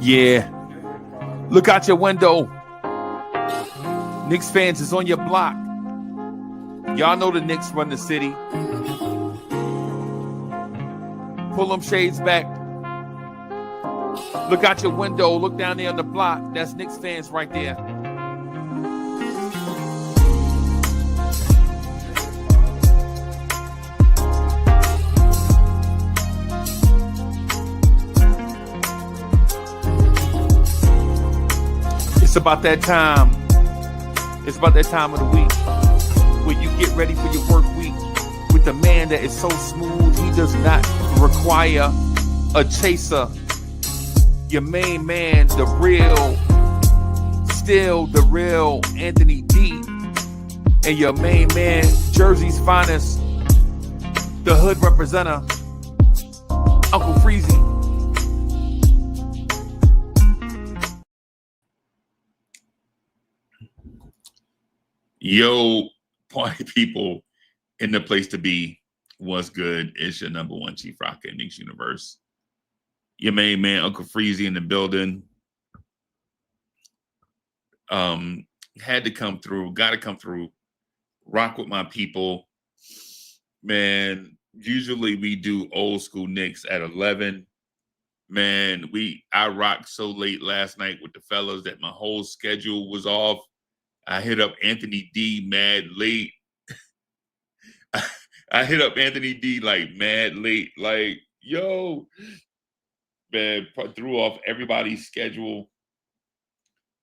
Yeah. Look out your window. Knicks fans is on your block. Y'all know the Knicks run the city. Pull them shades back. Look out your window. Look down there on the block. That's Knicks fans right there. It's about that time. It's about that time of the week where you get ready for your work week with the man that is so smooth he does not require a chaser. Your main man, the real, still the real Anthony D. And your main man, Jersey's finest, the hood representative, Uncle Freezy. Yo, party people in the place to be. What's good? It's your number one chief rocker in Knicks universe. Your main man, Uncle Freezy, in the building. Had to come through, got to come through, rock with my people. Man, usually we do old school Knicks at 11. Man, I rocked so late last night with the fellas that my whole schedule was off. I hit up Anthony D mad late. I hit up Anthony D like mad late. Like, yo, man, threw off everybody's schedule.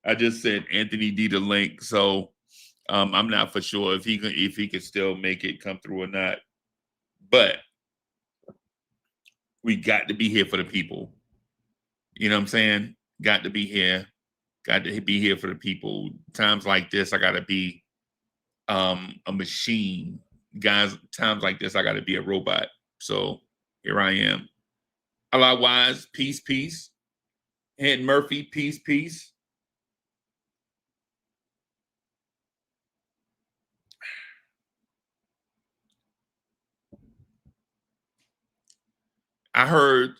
I just sent Anthony D the link. So I'm not for sure if he can still make it come through or not. But we got to be here for the people. You know what I'm saying? Got to be here. Got to be here for the people. Times like this, I got to be a machine. Guys, times like this, I got to be a robot. So here I am. Otherwise, peace, peace. Ed Murphy, peace, peace. I heard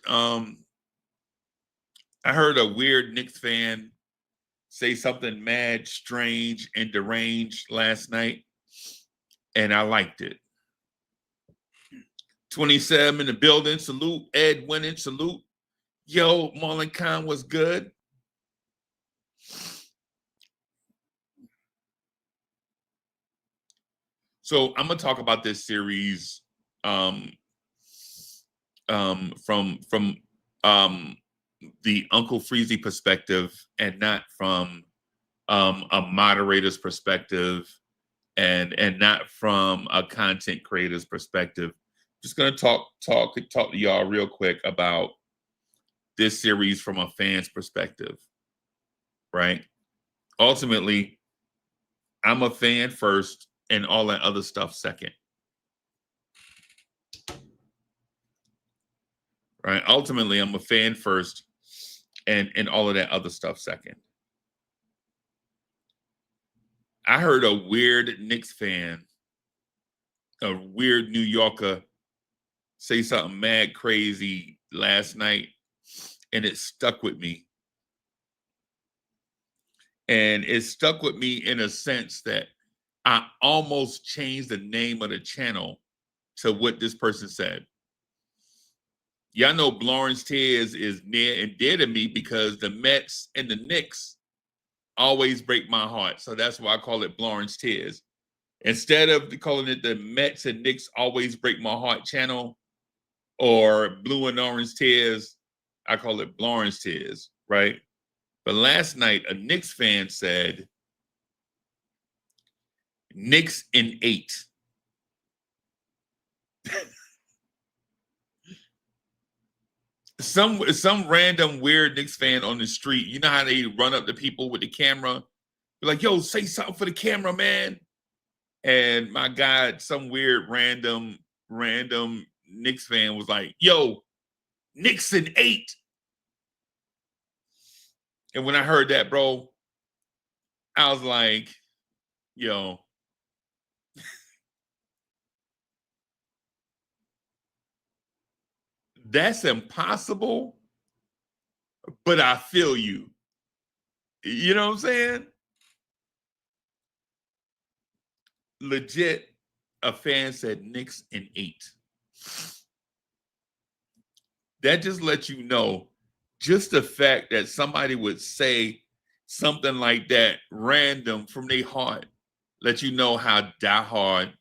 a weird Knicks fan say something mad, strange, and deranged last night, and I liked it. 27 in the building, salute. Ed winning, salute. Yo, Marlon Khan was good. So I'm gonna talk about this series from the Uncle Freezy perspective and not from a moderator's perspective and not from a content creator's perspective. Just gonna talk to y'all real quick about this series from a fan's perspective, right? Ultimately, I'm a fan first and all that other stuff second. Right? Ultimately, I'm a fan first and all of that other stuff second. I heard a weird Knicks fan, a weird New Yorker, say something mad crazy last night, and it stuck with me. And it stuck with me in a sense that I almost changed the name of the channel to what this person said. Y'all know Lawrence Tears is near and dear to me because the Mets and the Knicks always break my heart. So that's why I call it Lawrence Tears. Instead of calling it the Mets and Knicks always break my heart channel or Blue and Orange Tears, I call it Lawrence Tears, right? But last night, a Knicks fan said, Knicks in 8. Some random weird Knicks fan on the street, you know how they run up to people with the camera? Be like, yo, say something for the camera, man. And my God, some weird random Knicks fan was like, yo, Knicks in 8. And when I heard that, bro, I was like, yo, that's impossible. but I feel you. You know what I'm saying? Legit, a fan said Knicks in 8. That just lets you know, just the fact that somebody would say something like that random from their heart, let you know how diehard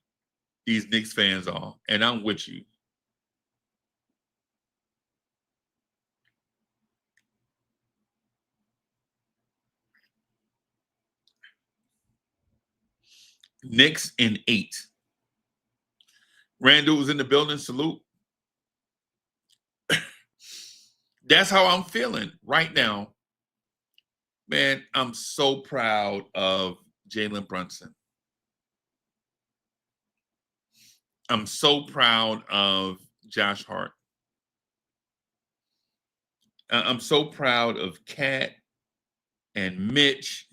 these Knicks fans are. And I'm with you. Knicks in 8. Randall was in the building. Salute. That's how I'm feeling right now. Man, I'm so proud of Jalen Brunson. I'm so proud of Josh Hart. I'm so proud of Kat and Mitch.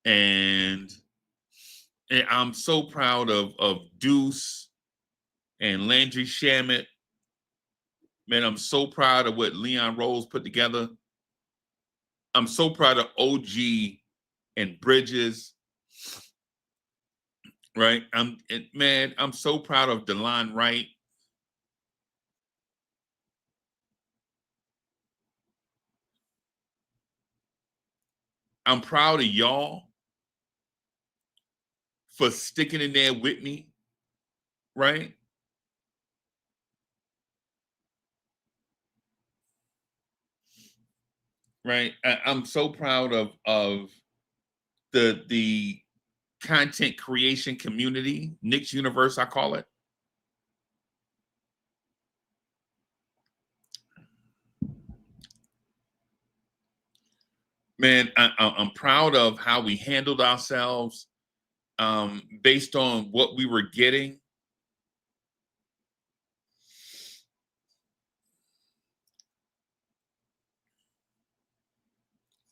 And I'm so proud of Deuce and Landry Shamet. Man, I'm so proud of what Leon Rose put together. I'm so proud of OG and Bridges. Right? I'm so proud of DeLon Wright. I'm proud of y'all for sticking in there with me. Right? Right? I'm so proud of the content creation community, Knicks Universe, I call it. Man, I'm proud of how we handled ourselves based on what we were getting.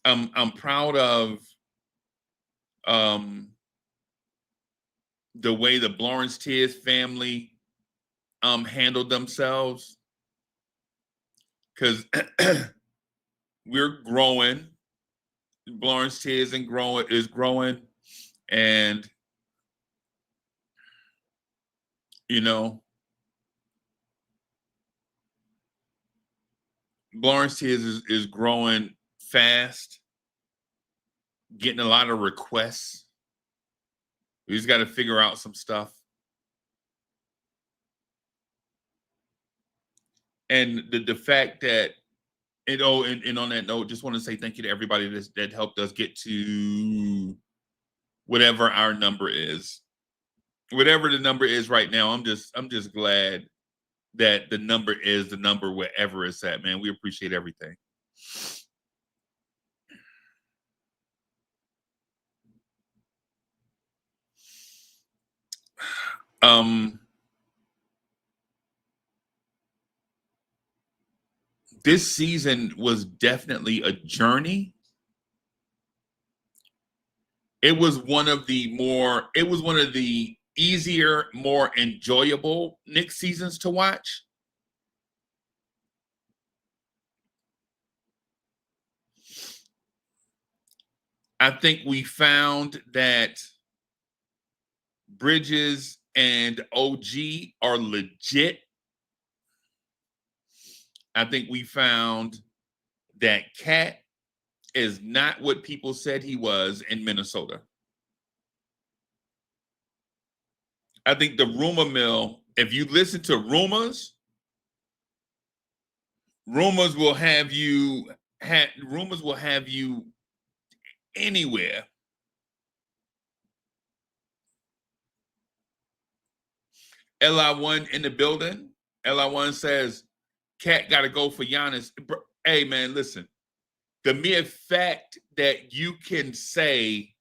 I'm proud of the way the Lawrence Tears family handled themselves, because we're growing. Lawrence Tears is growing, and you know, Lawrence Tears is growing fast, getting a lot of requests. We just got to figure out some stuff. And the fact that, and on that note, just want to say thank you to everybody that helped us get to whatever our number is. Whatever the number is right now, I'm just glad that the number is the number wherever it's at, man. We appreciate everything. This season was definitely a journey. It was one of the easier, more enjoyable Knicks seasons to watch. I think we found that Bridges and OG are legit. I think we found that Cat is not what people said he was in Minnesota. I think the rumor mill, if you listen to rumors will have you anywhere. LI1 in the building. LI1 says, Cat got to go for Giannis. Hey, man, listen. The mere fact that you can say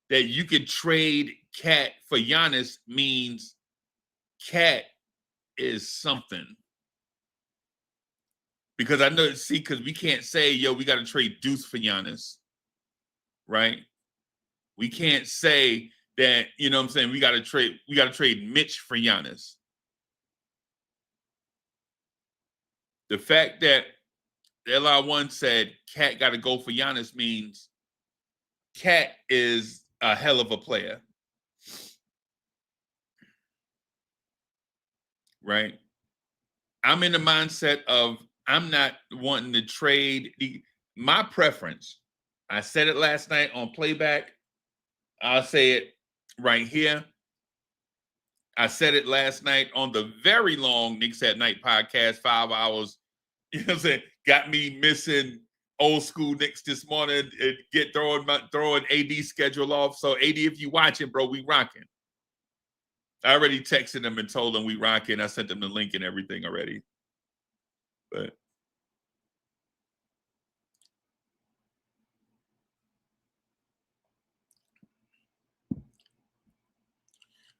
that you can trade Cat for Giannis means Cat is something. Because I know, because we can't say, yo, we got to trade Deuce for Giannis, right? We can't say that, you know what I'm saying, we got to trade Mitch for Giannis. The fact that LR1 said Cat got to go for Giannis means Cat is a hell of a player. Right? I'm in the mindset of I'm not wanting to trade. My preference, I said it last night on playback. I'll say it right here. I said it last night on the very long Knicks at Night podcast, 5 hours. You know what I'm saying? Got me missing old school Knicks this morning and get throwing AD schedule off. So AD, if you watching, bro, we rocking. I already texted them and told them we rocking. I sent them the link and everything already. But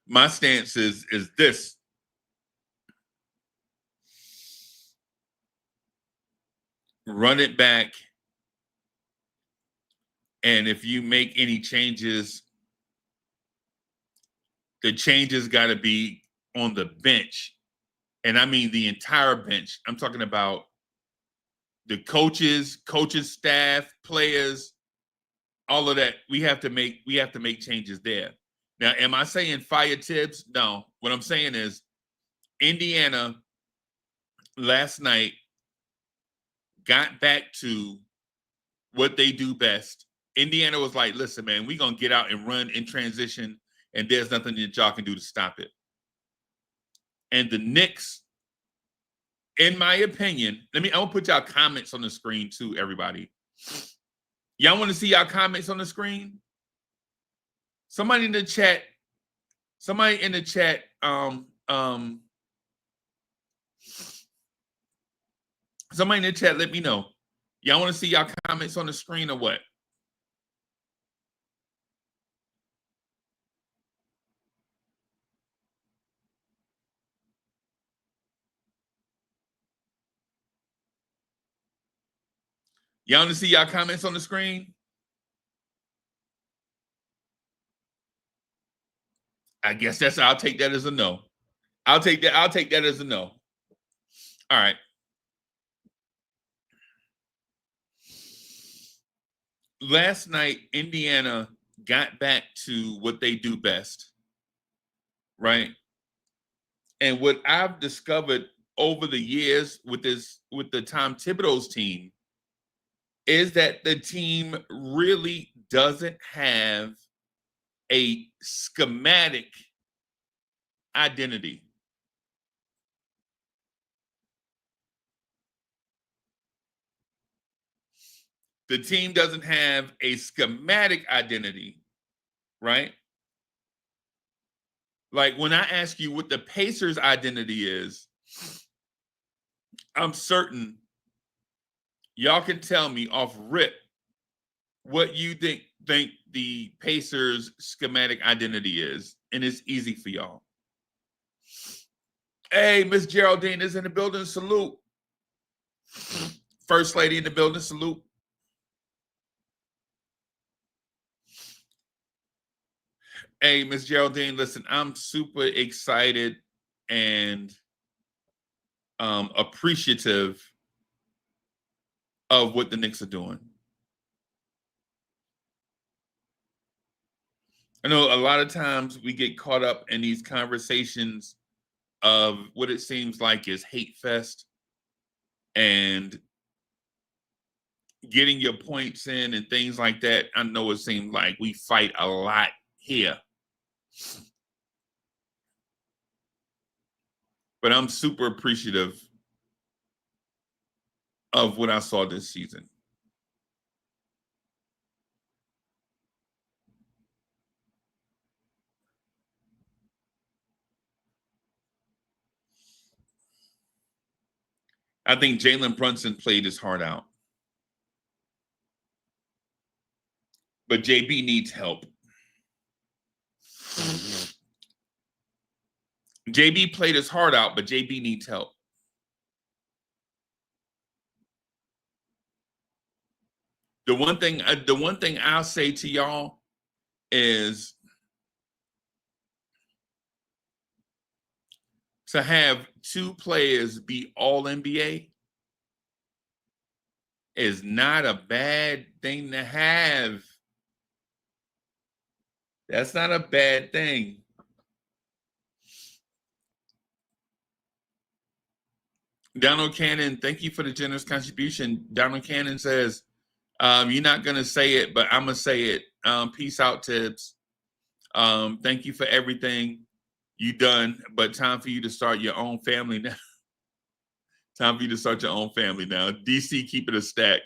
my stance is this. Run it back. And if you make any changes, the changes got to be on the bench. And I mean the entire bench. I'm talking about the coaches, staff, players, all of that. We have to make changes there. Now, am I saying fire Tibbs? No. What I'm saying is Indiana last night got back to what they do best. Indiana was like, listen, man, we're going to get out and run in transition, and there's nothing that y'all can do to stop it. And the Knicks, in my opinion, I'm going to put y'all comments on the screen too, everybody. Y'all want to see y'all comments on the screen? Somebody in the chat, somebody in the chat, let me know. Y'all want to see y'all comments on the screen or what? Y'all want to see y'all comments on the screen? I guess I'll take that as a no. I'll take that as a no. All right. Last night, Indiana got back to what they do best, right? And what I've discovered over the years with the Tom Thibodeau's team is that the team really doesn't have a schematic identity. The team doesn't have a schematic identity, right? Like when I ask you what the Pacers' identity is, I'm certain y'all can tell me off rip what you think the Pacers' schematic identity is, and it's easy for y'all. Hey, Miss Geraldine is in the building. Salute. First lady in the building. Salute. Hey, Miss Geraldine, listen, I'm super excited and appreciative of what the Knicks are doing. I know a lot of times we get caught up in these conversations of what it seems like is hate fest and getting your points in and things like that. I know it seems like we fight a lot here. But I'm super appreciative of what I saw this season. I think Jalen Brunson played his heart out. But JB needs help. JB played his heart out, but JB needs help. The one thing I'll say to y'all is to have two players be all NBA is not a bad thing to have. That's not a bad thing. Donald Cannon, thank you for the generous contribution. Donald Cannon says, you're not going to say it, but I'm going to say it. Peace out, Tibbs. Thank you for everything you done, but time for you to start your own family now. Time for you to start your own family now. DC, keep it a stack.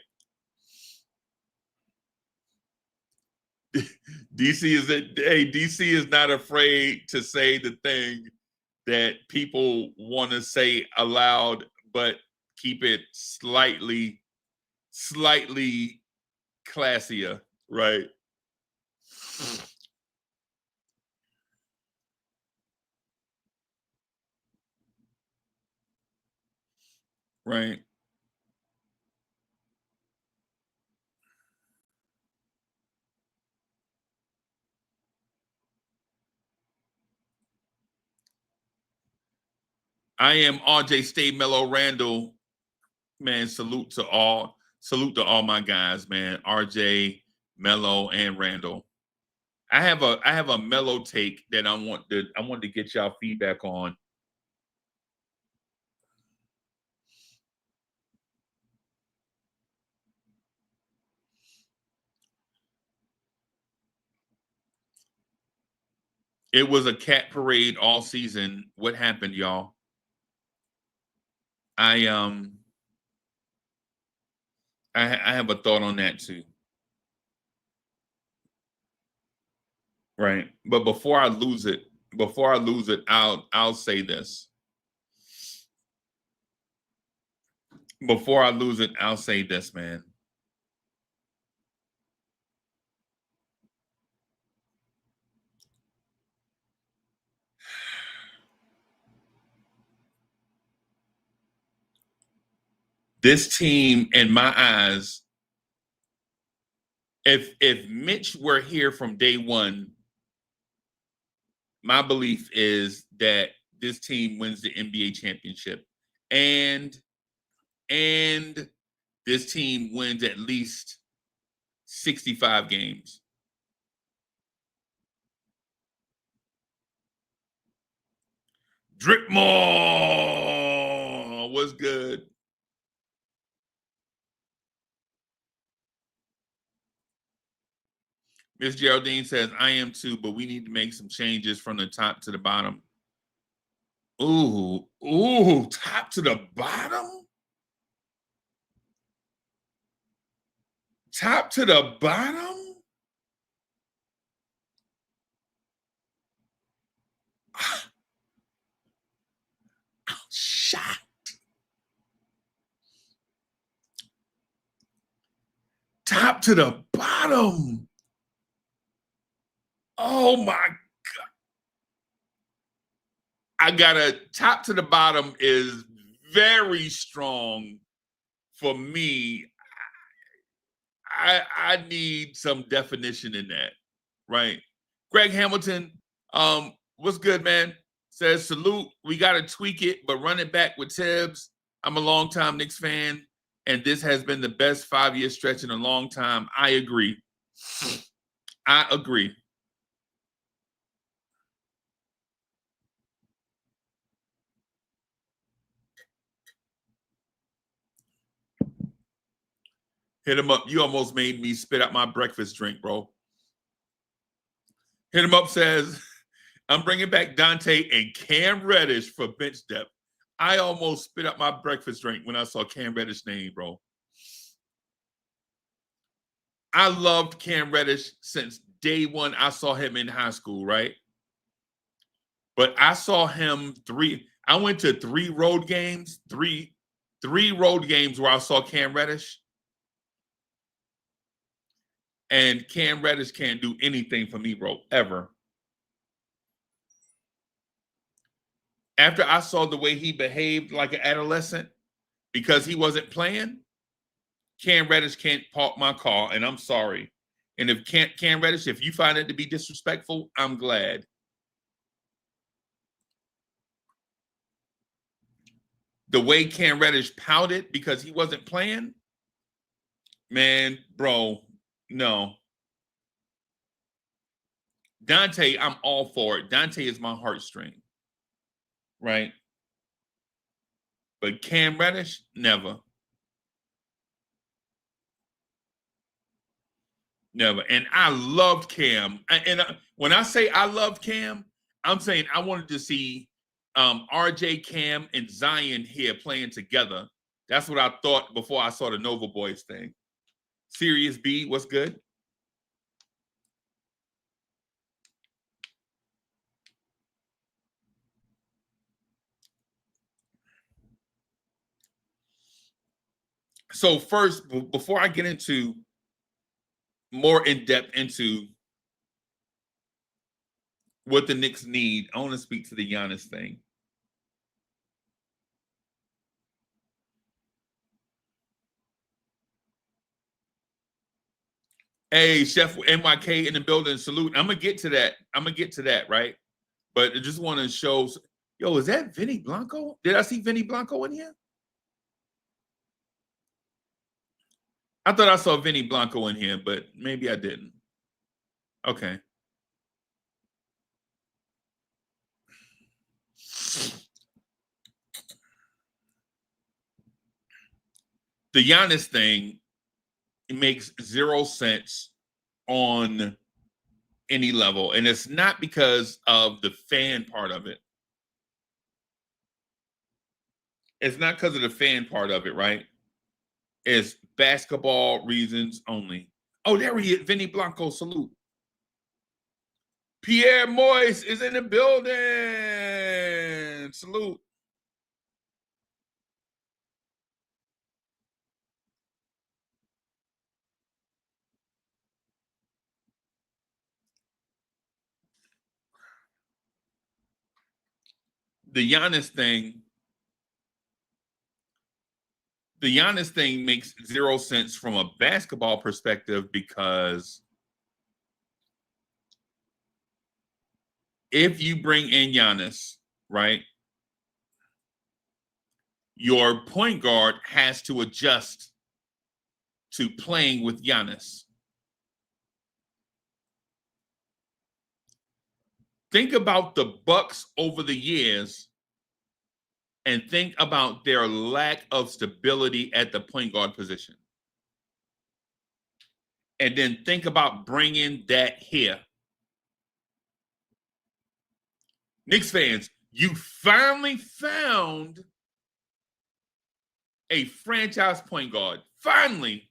DC is not afraid to say the thing that people want to say aloud, but keep it slightly classier, right? Right. I am RJ Stay Mellow Randall. Man, salute to all my guys, man. RJ, Mellow, and Randall. I have a mellow take that I want to get y'all feedback on. It was a cat parade all season. What happened, y'all? I have a thought on that too. Right. But before I lose it, I'll say this. Before I lose it, I'll say this, man. This team, in my eyes, if Mitch were here from day one, my belief is that this team wins the NBA championship. And this team wins at least 65 games. Dripmore was good. Miss Geraldine says, I am too, but we need to make some changes from the top to the bottom. Ooh, top to the bottom? Top to the bottom? I'm shocked. Top to the bottom. Oh my God. I got a top to the bottom is very strong for me. I need some definition in that, right? Greg Hamilton, what's good, man? Says, salute. We got to tweak it, but run it back with Tibbs. I'm a longtime Knicks fan, and this has been the best 5-year stretch in a long time. I agree. I agree. Hit him up. You almost made me spit out my breakfast drink, bro. Hit him up says, I'm bringing back Dante and Cam Reddish for bench depth. I almost spit out my breakfast drink when I saw Cam Reddish's name, bro. I loved Cam Reddish since day one I saw him in high school, right? But I saw him I went to three road games where I saw Cam Reddish. And Cam Reddish can't do anything for me, bro, ever. After I saw the way he behaved like an adolescent because he wasn't playing, Cam Reddish can't park my car, and I'm sorry. And if Cam Reddish, if you find it to be disrespectful, I'm glad. The way Cam Reddish pouted because he wasn't playing, Man, bro, no. Dante, I'm all for it. Dante is my heartstring, right? But Cam Reddish, never. Never. And I loved Cam. When I say I loved Cam, I'm saying I wanted to see RJ, Cam, and Zion here playing together. That's what I thought before I saw the Nova Boys thing. Sirius B, what's good? So first, before I get into more in depth into what the Knicks need, I want to speak to the Giannis thing. Hey, Chef NYK in the building, salute. I'm gonna get to that, right? But I just want to show. Yo, is that Vinny Blanco? Did I see Vinny Blanco in here? I thought I saw Vinny Blanco in here, but maybe I didn't. Okay. The Giannis thing, it makes zero sense on any level. And it's not because of the fan part of it. It's not because of the fan part of it, right? It's basketball reasons only. Oh, there he is. Vinny Blanco, salute. Pierre Moise is in the building. Salute. The Giannis thing makes zero sense from a basketball perspective because if you bring in Giannis, right, your point guard has to adjust to playing with Giannis. Think about the Bucks over the years and think about their lack of stability at the point guard position. And then think about bringing that here. Knicks fans, you finally found a franchise point guard. Finally.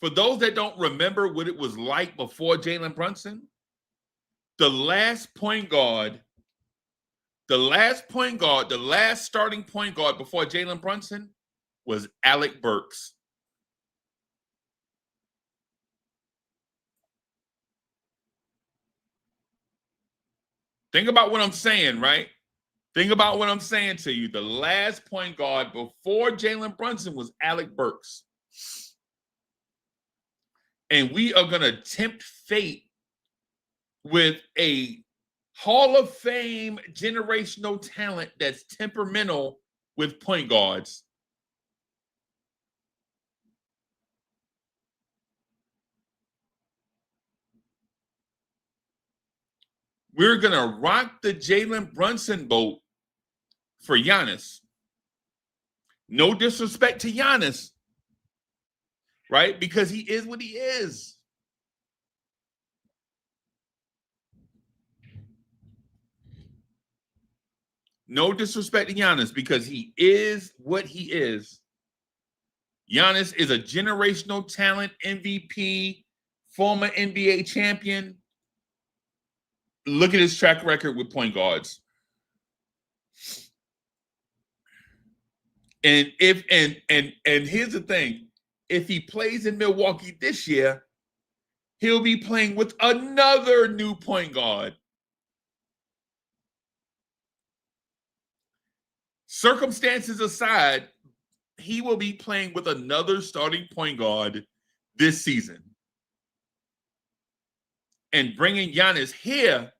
For those that don't remember what it was like before Jalen Brunson, the last starting point guard before Jalen Brunson was Alec Burks. Think about what I'm saying, right? Think about what I'm saying to you. The last point guard before Jalen Brunson was Alec Burks. And we are going to tempt fate with a Hall of Fame generational talent that's temperamental with point guards. We're going to rock the Jalen Brunson boat for Giannis. No disrespect to Giannis, right? Because he is what he is. No disrespect to Giannis because he is what he is. Giannis is a generational talent, MVP, former NBA champion. Look at his track record with point guards. And here's the thing. If he plays in Milwaukee this year, he'll be playing with another new point guard. Circumstances aside, he will be playing with another starting point guard this season. And bringing Giannis here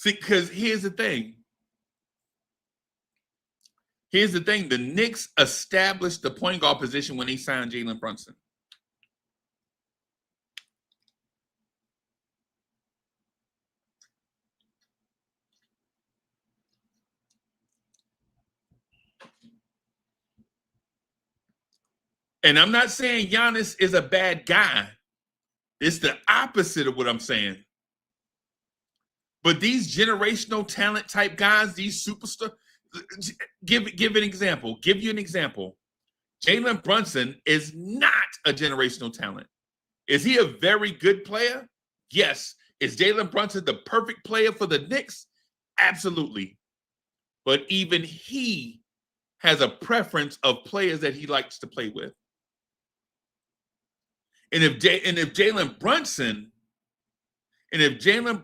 See, because here's the thing. Here's the thing. The Knicks established the point guard position when they signed Jalen Brunson. And I'm not saying Giannis is a bad guy. It's the opposite of what I'm saying. But these generational talent type guys, these superstars, give an example. Give you an example. Jalen Brunson is not a generational talent. Is he a very good player? Yes. Is Jalen Brunson the perfect player for the Knicks? Absolutely. But even he has a preference of players that he likes to play with. And if Jalen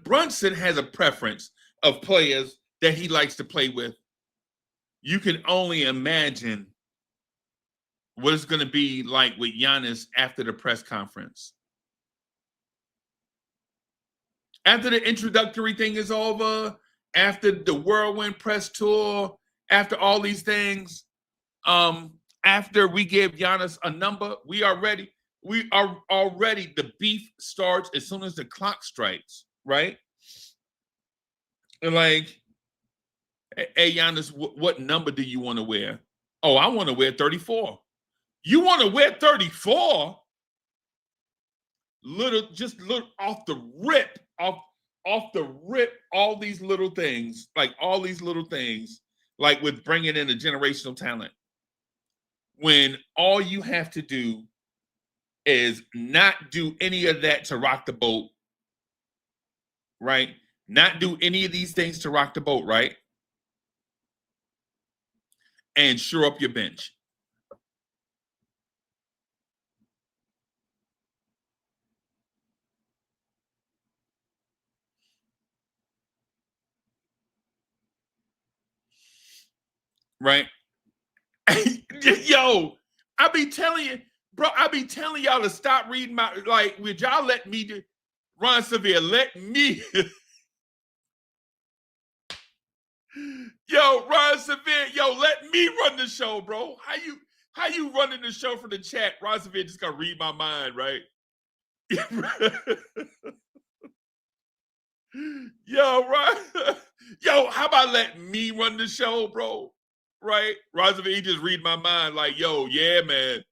Brunson has a preference of players that he likes to play with, you can only imagine what it's going to be like with Giannis after the press conference. After the introductory thing is over, after the whirlwind press tour, after all these things, after we give Giannis a number, we are ready. We are already, the beef starts as soon as the clock strikes, right? And like, hey, Giannis, what number do you want to wear? Oh, I want to wear 34. You want to wear 34? Just look off the rip, all these little things, like with bringing in a generational talent. When all you have to do is not do any of that to rock the boat, right? Not do any of these things to rock the boat, right? And shore up your bench. Right? Yo, I be telling you, bro, I be telling y'all to stop reading my, like, would y'all let me do, Ron Severe, let me. Yo, Ron Severe, yo, let me run the show, bro. How you running the show from the chat? Ron Severe just gonna read my mind, right? Yo, Ron, yo, how about let me run the show, bro? Right? Ron Severe just read my mind, like, yo, yeah, man.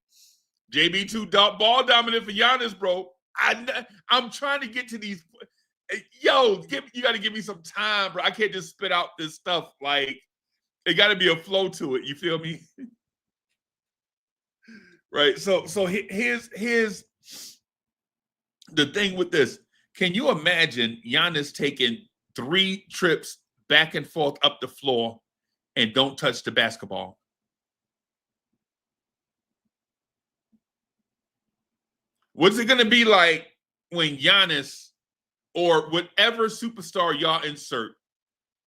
JB2 ball dominant for Giannis, bro. I'm trying to get to these. Yo, you got to give me some time, bro. I can't just spit out this stuff. Like, it got to be a flow to it. You feel me? Right. So here's the thing with this. Can you imagine Giannis taking 3 trips back and forth up the floor and don't touch the basketball? What's it going to be like when Giannis or whatever superstar y'all insert?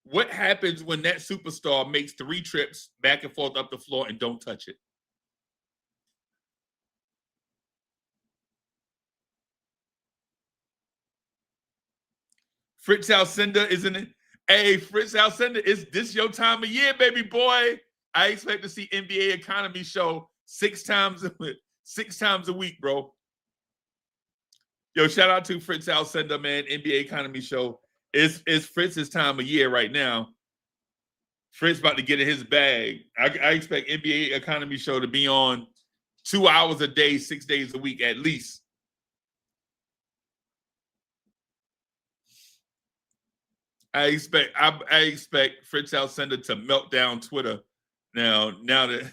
What happens when that superstar makes 3 trips back and forth up the floor and don't touch it? Fritz Alcindor, isn't it? Hey, Fritz Alcindor, is this your time of year, baby boy? I expect to see NBA Economy show 6 times a week, bro. Yo, shout out to Fritz Alcindor, man. NBA Economy show. It's Fritz's time of year right now. Fritz about to get in his bag. I expect NBA Economy show to be on 2 hours a day, 6 days a week at least. I expect Fritz Alcindor to melt down Twitter now that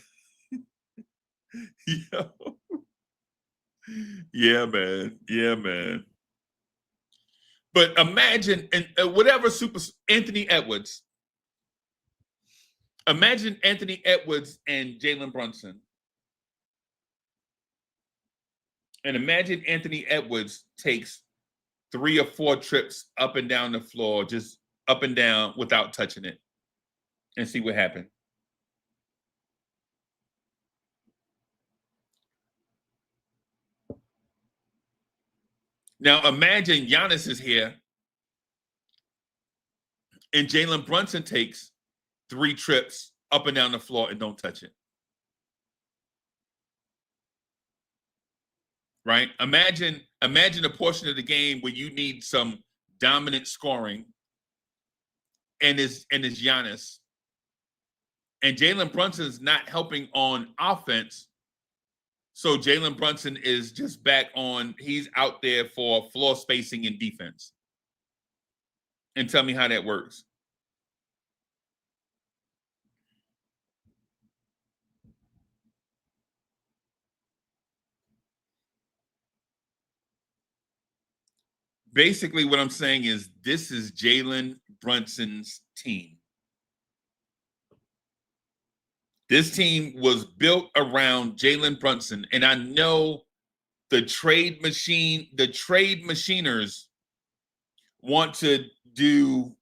yo. Yeah, man. But imagine, and whatever Anthony Edwards. Imagine Anthony Edwards and Jalen Brunson. And imagine Anthony Edwards takes 3 or 4 trips up and down the floor, just up and down without touching it, and see what happened. Now imagine Giannis is here and Jalen Brunson takes 3 trips up and down the floor and don't touch it. Right? Imagine a portion of the game where you need some dominant scoring and it's Giannis. And Jalen Brunson's not helping on offense. So Jalen Brunson is just back on, he's out there for floor spacing and defense. And tell me how that works. Basically, what I'm saying is this is Jalen Brunson's team. This team was built around Jalen Brunson. And I know the trade machiners want to do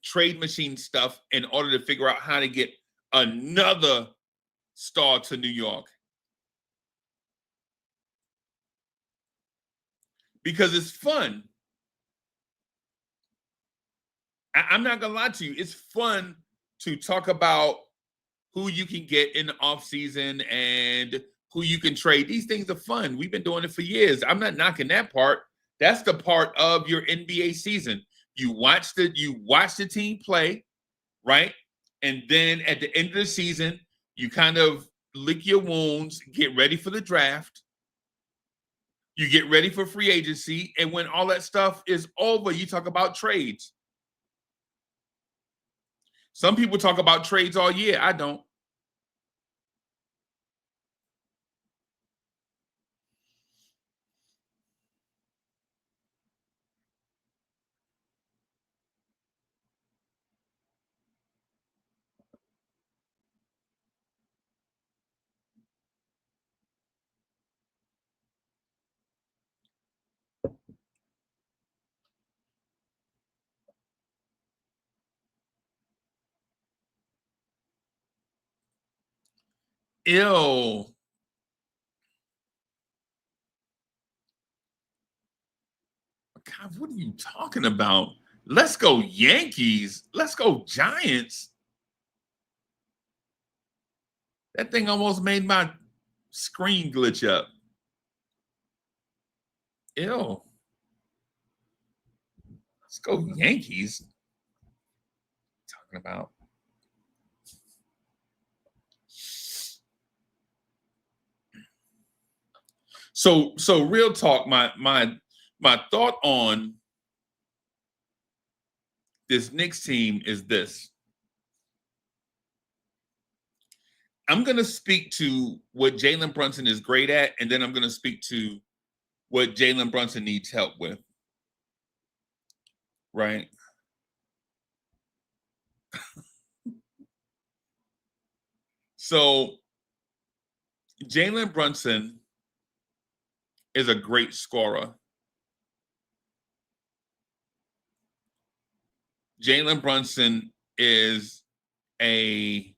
trade machine stuff in order to figure out how to get another star to New York. Because it's fun. I'm not gonna lie to you. It's fun to talk about who you can get in the offseason and who you can trade. These things are fun. We've been doing it for years. I'm not knocking that part. That's the part of your NBA season. You watch the team play, right? And then at the end of the season, you kind of lick your wounds, get ready for the draft. You get ready for free agency. And when all that stuff is over, you talk about trades. Some people talk about trades all year. I don't. Ew. God, what are you talking about? Let's go Yankees. Let's go Giants. That thing almost made my screen glitch up. Ew. Let's go Yankees. Talking about. So real talk, my thought on this Knicks team is this. I'm going to speak to what Jalen Brunson is great at, and then I'm going to speak to what Jalen Brunson needs help with. Right? So Jalen Brunson is a great scorer. Jalen Brunson is an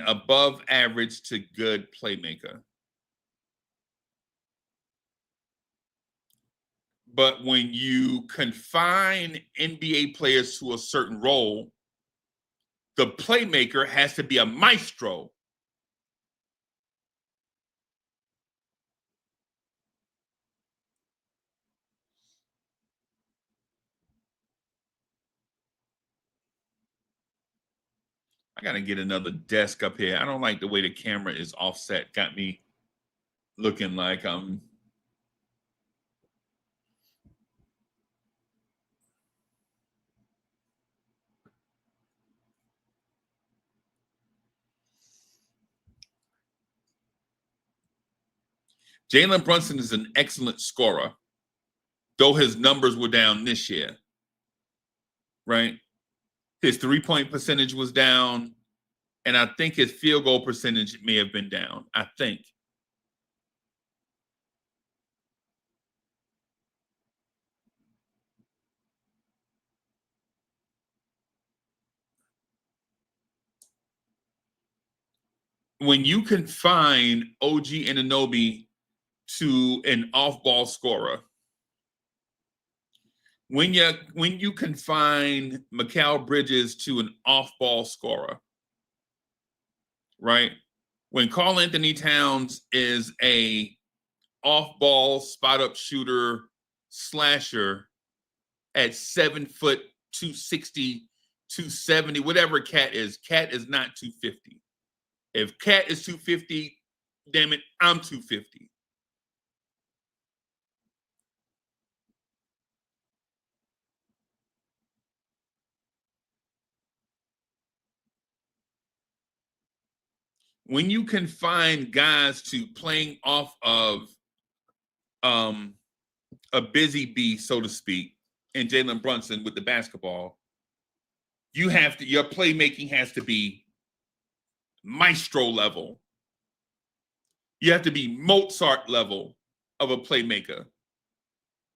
above average to good playmaker. But when you confine NBA players to a certain role, the playmaker has to be a maestro. I got to get another desk up here. I don't like the way the camera is offset. Got me looking like I'm... Jalen Brunson is an excellent scorer, though his numbers were down this year, right? His three-point percentage was down, and I think his field goal percentage may have been down, I think. When you confine OG Anunoby to an off-ball scorer, when you confine Mikal Bridges to an off-ball scorer, right? When Karl Anthony Towns is a off-ball spot-up shooter slasher at 7 foot 260, 270, whatever Cat is not 250. If Cat is 250, damn it, I'm 250. When you confine guys to playing off of a busy bee, so to speak, and Jalen Brunson with the basketball, your playmaking has to be maestro level. You have to be Mozart level of a playmaker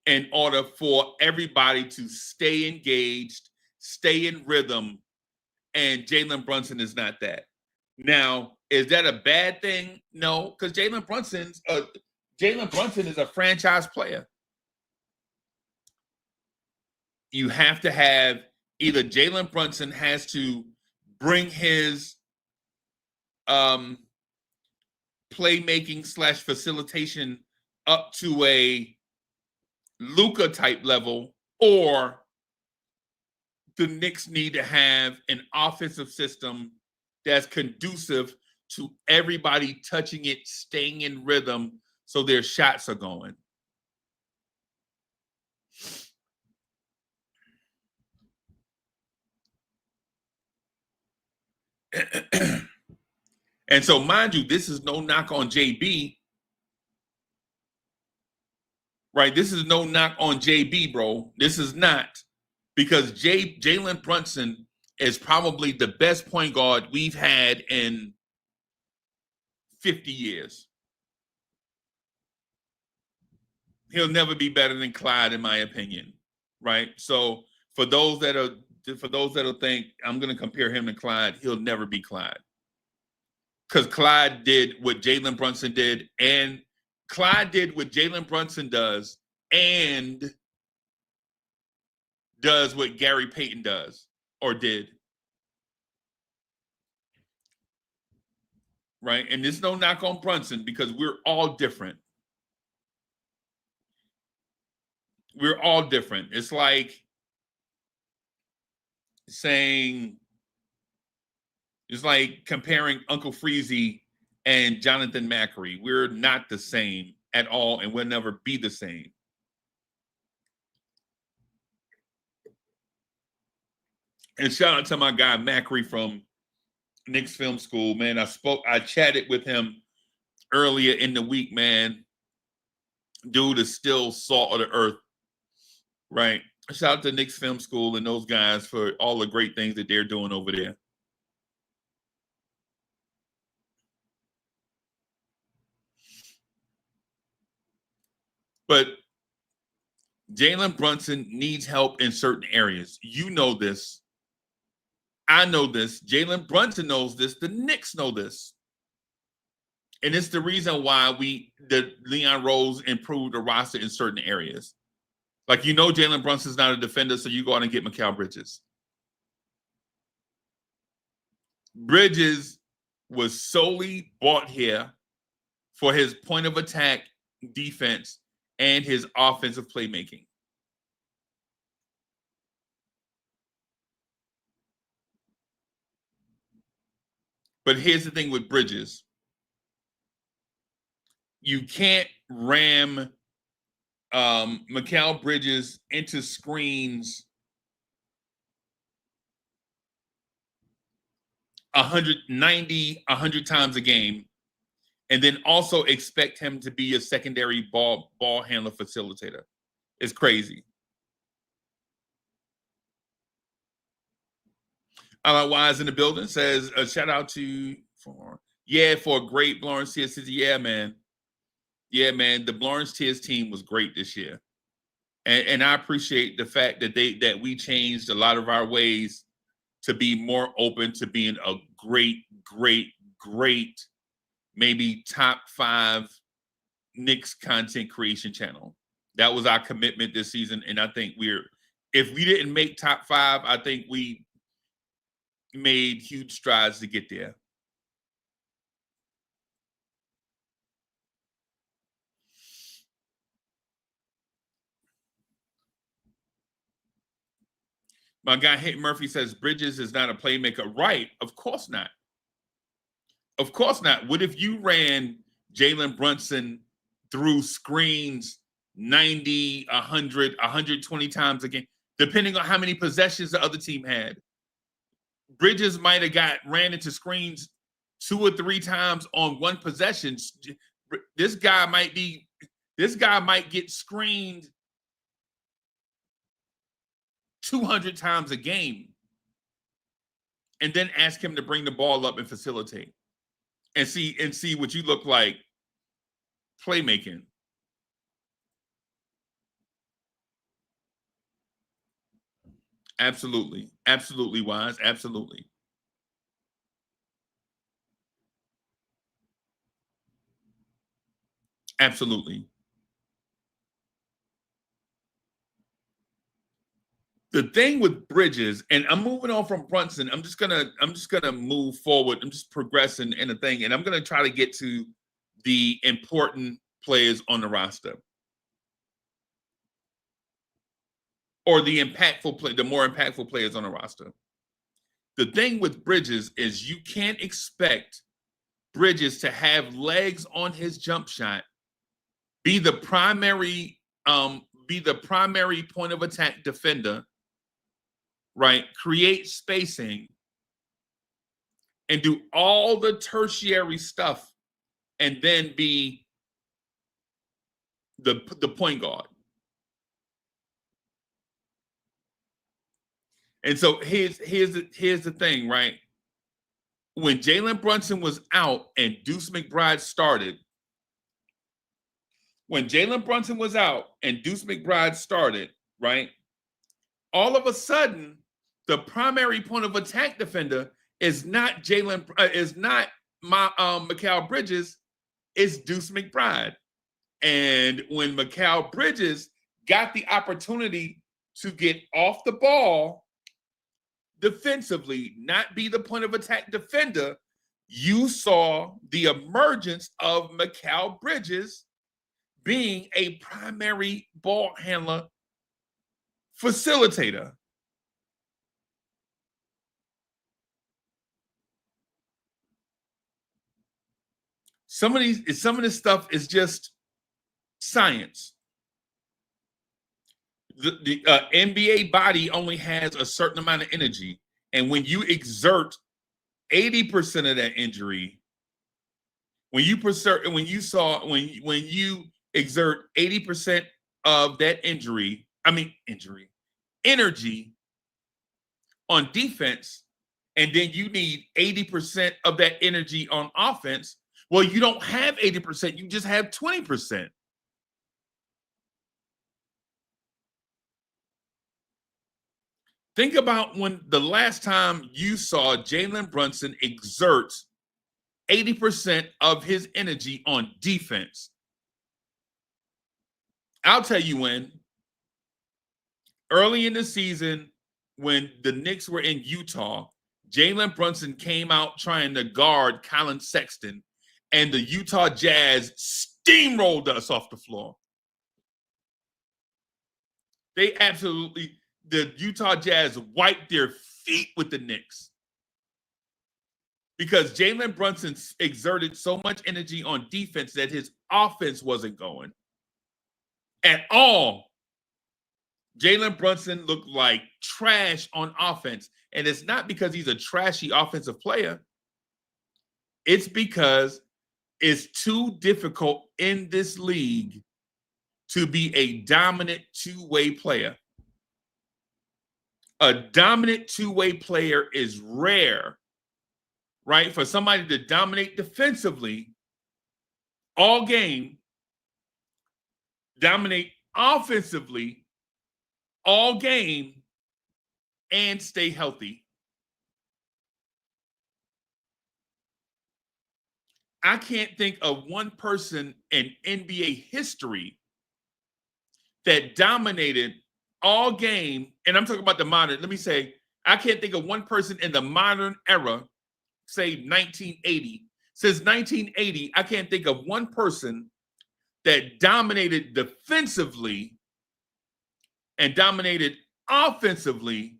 in order for everybody to stay engaged, stay in rhythm, and Jalen Brunson is not that. Now, is that a bad thing? No, because Jalen Brunson is a franchise player. You have to have either Jalen Brunson has to bring his playmaking / facilitation up to a Luka type level, or the Knicks need to have an offensive system that's conducive to everybody touching it, staying in rhythm, so their shots are going. And so, mind you, this is no knock on JB, right? This is no knock on JB, bro. This is not, because Jalen Brunson is probably the best point guard we've had in 50 years. He'll never be better than Clyde, in my opinion, right? So for those that'll think I'm going to compare him to Clyde, he'll never be Clyde, because Clyde did what Jalen Brunson did, and Clyde did what Jalen Brunson does, and does what Gary Payton does or did. Right? And there's no knock on Brunson, because we're all different. We're all different. It's like comparing Uncle Freezy and Jonathan Macri. We're not the same at all, and we'll never be the same. And shout out to my guy Macri from Knicks Film School, man. I chatted with him earlier in the week, man. Dude is still salt of the earth, right? Shout out to Knicks Film School and those guys for all the great things that they're doing over there. But Jalen Brunson needs help in certain areas. You know this. I know this. Jalen Brunson knows this. The Knicks know this. And it's the reason why the Leon Rose improved the roster in certain areas. Like, Jalen Brunson's not a defender, so you go out and get Mikal Bridges. Bridges was solely bought here for his point of attack defense and his offensive playmaking. But here's the thing with Bridges. You can't ram Mikal Bridges into screens 100 times a game, and then also expect him to be a secondary ball handler facilitator. It's crazy. Wise in the building says, shout out for a great Lawrence Tears. Yeah, man. Yeah, man. The Lawrence Tears team was great this year. And I appreciate the fact that we changed a lot of our ways to be more open to being a great, maybe top 5 Knicks content creation channel. That was our commitment this season, and I think we're if we didn't make top 5, I think we made huge strides to get there. My guy Hit Murphy says Bridges is not a playmaker. Right. Of course not. Of course not. What if you ran Jalen Brunson through screens 90, 100, 120 times a game, depending on how many possessions the other team had? Bridges might have ran into screens 2 or 3 times on one possession. This guy might get screened 200 times a game, and then ask him to bring the ball up and facilitate and see what you look like playmaking. Absolutely. Absolutely, Wise. Absolutely. Absolutely. The thing with Bridges, and I'm moving on from Brunson. I'm just gonna move forward. I'm just progressing in the thing, and I'm gonna try to get to the important players on the roster, or the more impactful players on the roster. The thing with Bridges is you can't expect Bridges to have legs on his jump shot, be the primary point of attack defender, right? Create spacing and do all the tertiary stuff, and then be the point guard. And so here's the thing, right? When Jalen Brunson was out and Deuce McBride started, right? All of a sudden, the primary point of attack defender is not Mikal Bridges, it's Deuce McBride. And when Mikal Bridges got the opportunity to get off the ball defensively, not be the point of attack defender, you saw the emergence of Mikal Bridges being a primary ball handler, facilitator. Some of this stuff is just science. The NBA body only has a certain amount of energy, and when you exert 80% of that energy, when you exert 80% of that energy on defense, and then you need 80% of that energy on offense, well, you don't have 80%, you just have 20%. Think about when the last time you saw Jalen Brunson exert 80% of his energy on defense. I'll tell you when. Early in the season, when the Knicks were in Utah, Jalen Brunson came out trying to guard Colin Sexton, and the Utah Jazz steamrolled us off the floor. The Utah Jazz wiped their feet with the Knicks because Jalen Brunson exerted so much energy on defense that his offense wasn't going at all. Jalen Brunson looked like trash on offense, and it's not because he's a trashy offensive player. It's because it's too difficult in this league to be a dominant two-way player. A dominant two-way player is rare, right? For somebody to dominate defensively all game, dominate offensively all game, and stay healthy. I can't think of one person in NBA history that dominated all game, and I'm talking about the modern, let me say, I can't think of one person in the modern era, say 1980. Since 1980, I can't think of one person that dominated defensively and dominated offensively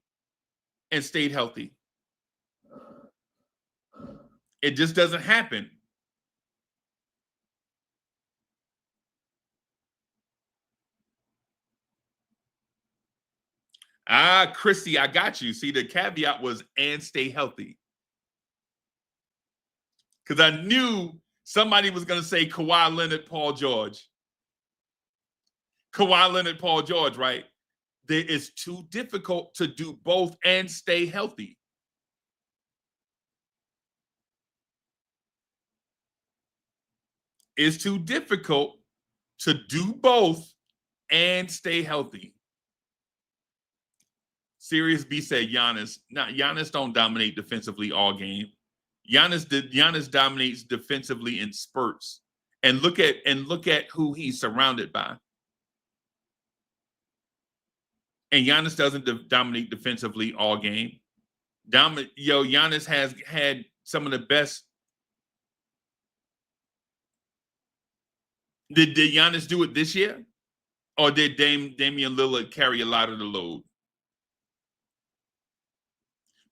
and stayed healthy. It just doesn't happen. Christy, I got you. See, the caveat was and stay healthy. Because I knew somebody was going to say Kawhi Leonard, Paul George. Kawhi Leonard, Paul George, right? It's too difficult to do both and stay healthy. It's too difficult to do both and stay healthy. Serious B said Giannis. Now, Giannis don't dominate defensively all game. Giannis dominates defensively in spurts. And look at who he's surrounded by. And Giannis doesn't dominate defensively all game. Giannis has had some of the best. Did Giannis do it this year? Or did Damian Lillard carry a lot of the load?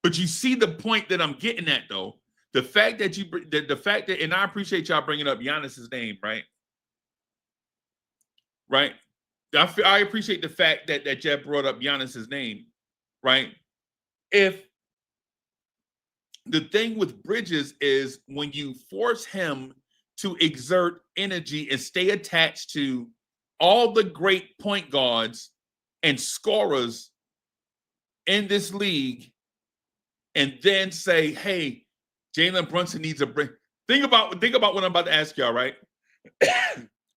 But you see the point that I'm getting at, though. The fact that, and I appreciate y'all bringing up Giannis's name, right? Right? I appreciate the fact that Jeff brought up Giannis's name, right? If the thing with Bridges is when you force him to exert energy and stay attached to all the great point guards and scorers in this league, and then say, hey, Jalen Brunson needs a break. Think about what I'm about to ask y'all, right?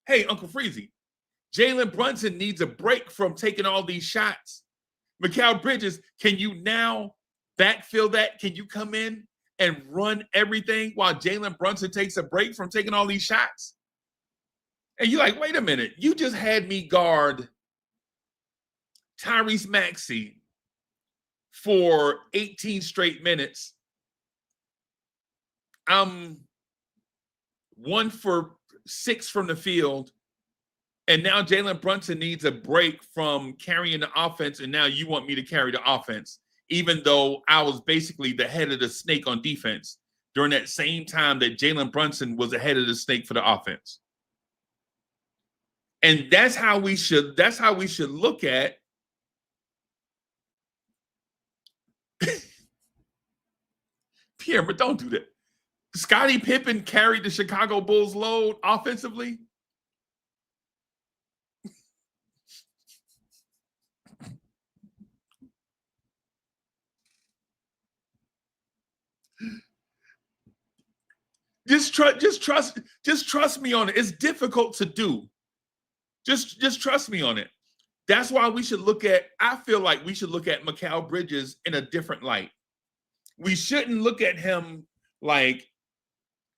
Hey, Uncle Freezy, Jalen Brunson needs a break from taking all these shots. Mikal Bridges, can you now backfill that? Can you come in and run everything while Jalen Brunson takes a break from taking all these shots? And you're like, wait a minute, you just had me guard Tyrese Maxey for 18 straight minutes. I'm 1 for 6 from the field. And now Jalen Brunson needs a break from carrying the offense. And now you want me to carry the offense, even though I was basically the head of the snake on defense during that same time that Jalen Brunson was the head of the snake for the offense. And that's how we should look at Pierre, but don't do that. Scottie Pippen carried the Chicago Bulls load offensively. Just trust me on it. It's difficult to do. Just trust me on it. That's why I feel like we should look at Mikal Bridges in a different light. We shouldn't look at him like,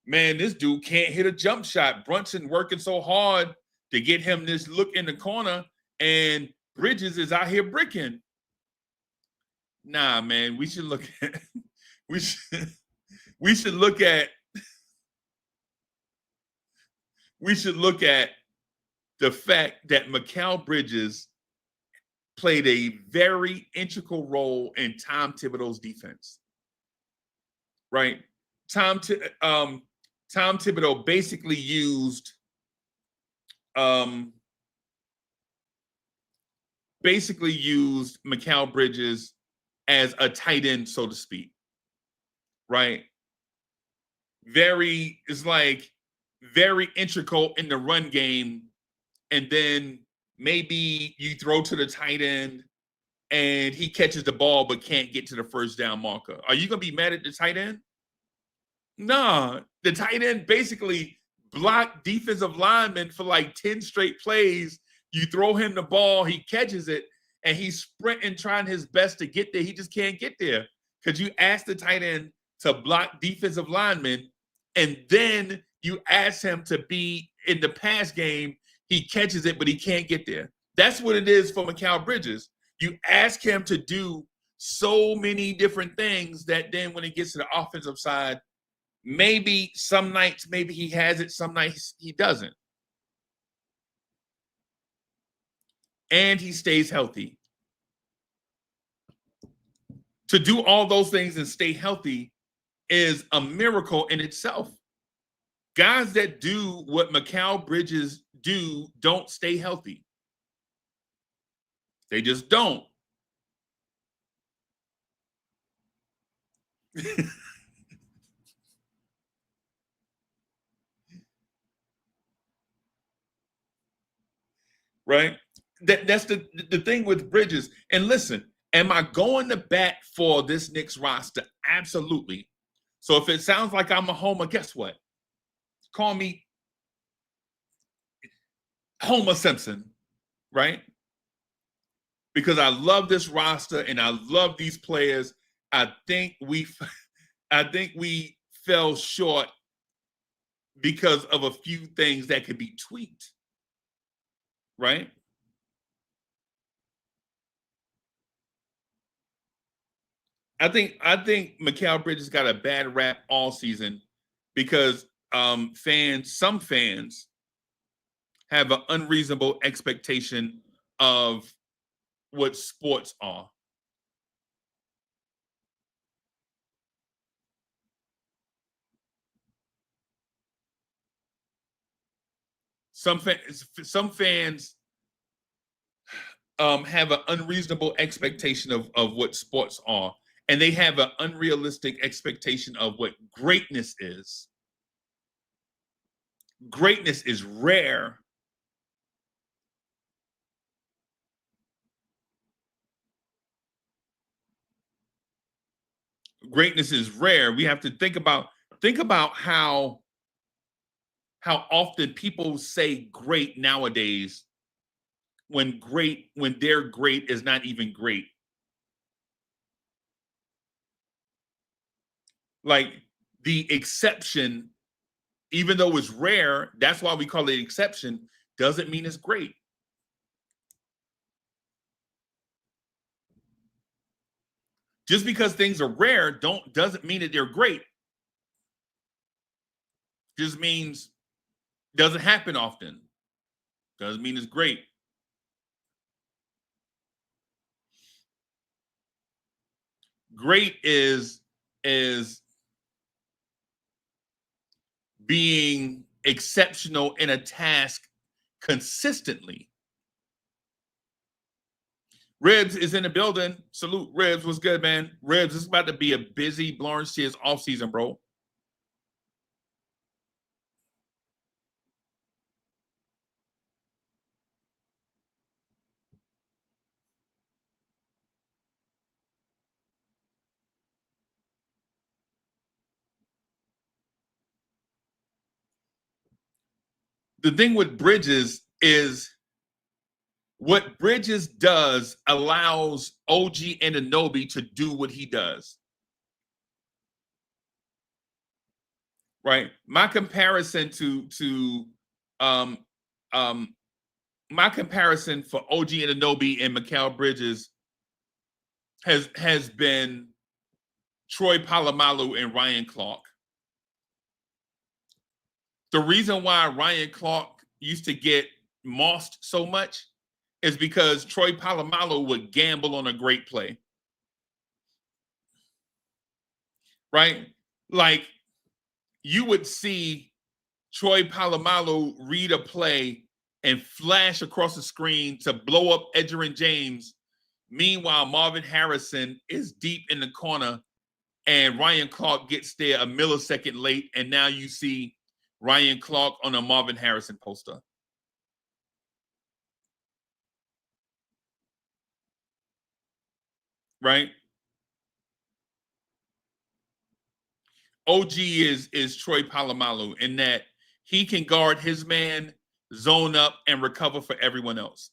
man, this dude can't hit a jump shot. Brunson working so hard to get him this look in the corner, and Bridges is out here bricking. Nah, man, we should look at we should look at the fact that Mikal Bridges played a very integral role in Tom Thibodeau's defense. Right? Tom Thibodeau basically used Mikal Bridges as a tight end, so to speak. Right? Very integral in the run game, and then maybe you throw to the tight end and he catches the ball but can't get to the first down marker. Are you going to be mad at the tight end? No. The tight end basically blocked defensive linemen for like 10 straight plays. You throw him the ball, he catches it, and he's sprinting, trying his best to get there. He just can't get there because you asked the tight end to block defensive linemen, and then you ask him to be in the pass game. He catches it, but he can't get there. That's what it is for Mikal Bridges. You ask him to do so many different things that then when it gets to the offensive side, maybe some nights, maybe he has it, some nights he doesn't. And he stays healthy. To do all those things and stay healthy is a miracle in itself. Guys that do what Mikal Bridges do don't stay healthy. They just don't. Right? That's the thing with Bridges. And listen, am I going to bat for this Knicks roster? Absolutely. So if it sounds like I'm a homer, guess what? Call me Homer Simpson, right? Because I love this roster and I love these players. I think we fell short because of a few things that could be tweaked, right? I think Mikal Bridges got a bad rap all season because some fans have an unreasonable expectation of what sports are. Some fans have an unreasonable expectation of what sports are, and they have an unrealistic expectation of what greatness is. Greatness is rare. Greatness is rare. We have to think about how often people say great nowadays when their great is not even great. Like the exception, even though it's rare, that's why we call it exception, doesn't mean it's great. Just because things are rare doesn't mean that they're great. Just means doesn't happen often. Doesn't mean it's great. Great is being exceptional in a task consistently. Ribs is in the building. Salute, Ribs. What's good, man? Ribs, it's about to be a busy Lawrence Tears off season, bro. The thing with Bridges is what Bridges does allows OG and Anunoby to do what he does. Right? My comparison um my comparison for OG and Anunoby and Mikal Bridges has been Troy Polamalu and Ryan Clark. The reason why Ryan Clark used to get mossed so much is because Troy Polamalu would gamble on a great play. Right? Like you would see Troy Polamalu read a play and flash across the screen to blow up Edgerrin James. Meanwhile, Marvin Harrison is deep in the corner and Ryan Clark gets there a millisecond late. And now you see Ryan Clark on a Marvin Harrison poster. Right? OG is Troy Polamalu in that he can guard his man, zone up, and recover for everyone else.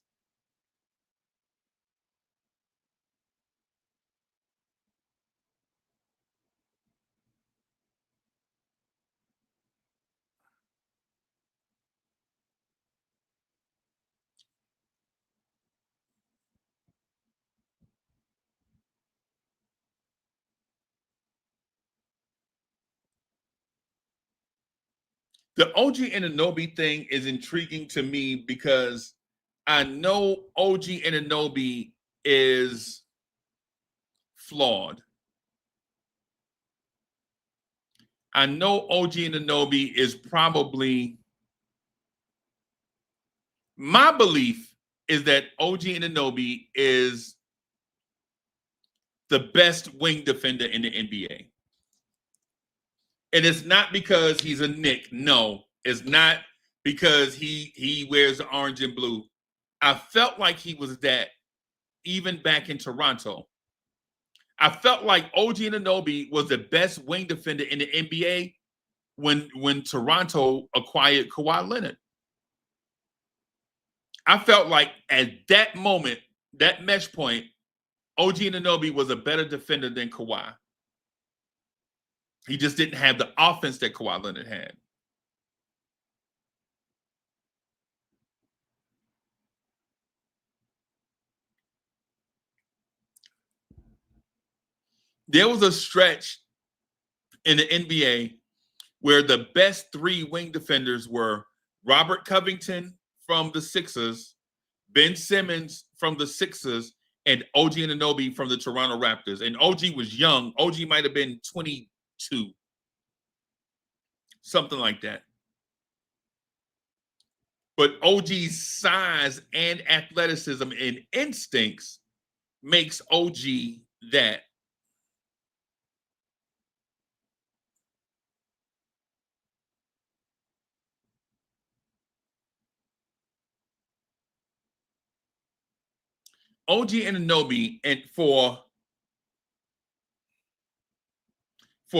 The OG Anunoby thing is intriguing to me because I know OG Anunoby is flawed. I know OG Anunoby is probably, my belief is that OG Anunoby is the best wing defender in the NBA. And it's not because he's a Knick. No, it's not because he wears the orange and blue. I felt like he was that even back in Toronto. I felt like OG Anunoby was the best wing defender in the NBA when Toronto acquired Kawhi Leonard. I felt like at that moment, that mesh point, OG Anunoby was a better defender than Kawhi. He just didn't have the offense that Kawhi Leonard had. There was a stretch in the NBA where the best three wing defenders were Robert Covington from the Sixers, Ben Simmons from the Sixers, and OG Anunoby from the Toronto Raptors. And OG was young. OG might have been 22, something like that. But OG's size and athleticism and instincts makes OG that. OG Anunoby, and for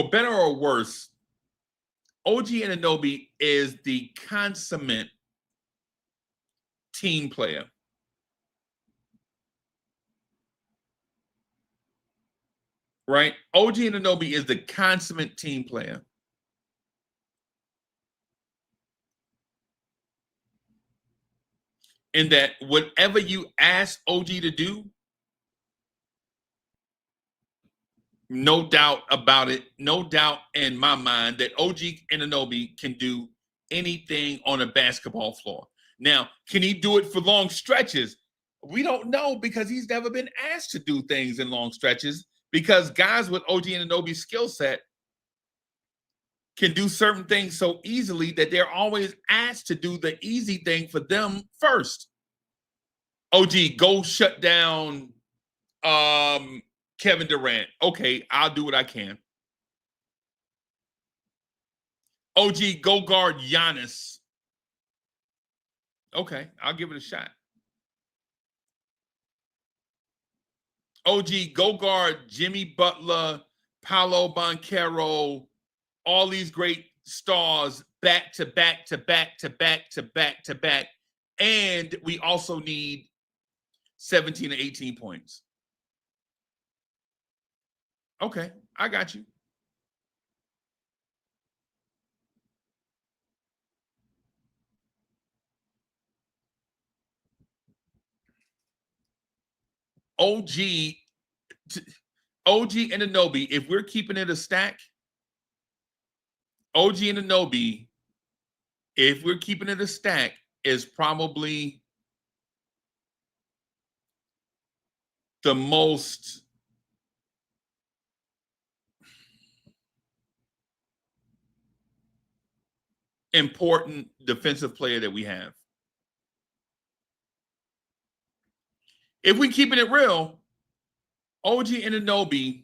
better or worse, OG Anunoby is the consummate team player. Right? OG Anunoby is the consummate team player. In that whatever you ask OG to do, no doubt about it, no doubt in my mind that OG Anunoby can do anything on a basketball floor. Now, can he do it for long stretches? We don't know because he's never been asked to do things in long stretches because guys with OG Anunoby's skill set can do certain things so easily that they're always asked to do the easy thing for them first. OG, go shut down Kevin Durant. Okay, I'll do what I can. OG, go guard Giannis. Okay, I'll give it a shot. OG, go guard Jimmy Butler, Paolo Banchero, all these great stars back to back to back to back to back to back. And we also need 17 to 18 points. Okay, I got you. OG Anunoby, if we're keeping it a stack, OG Anunoby, if we're keeping it a stack, is probably the most important defensive player that we have. If we keeping it real, OG Anunoby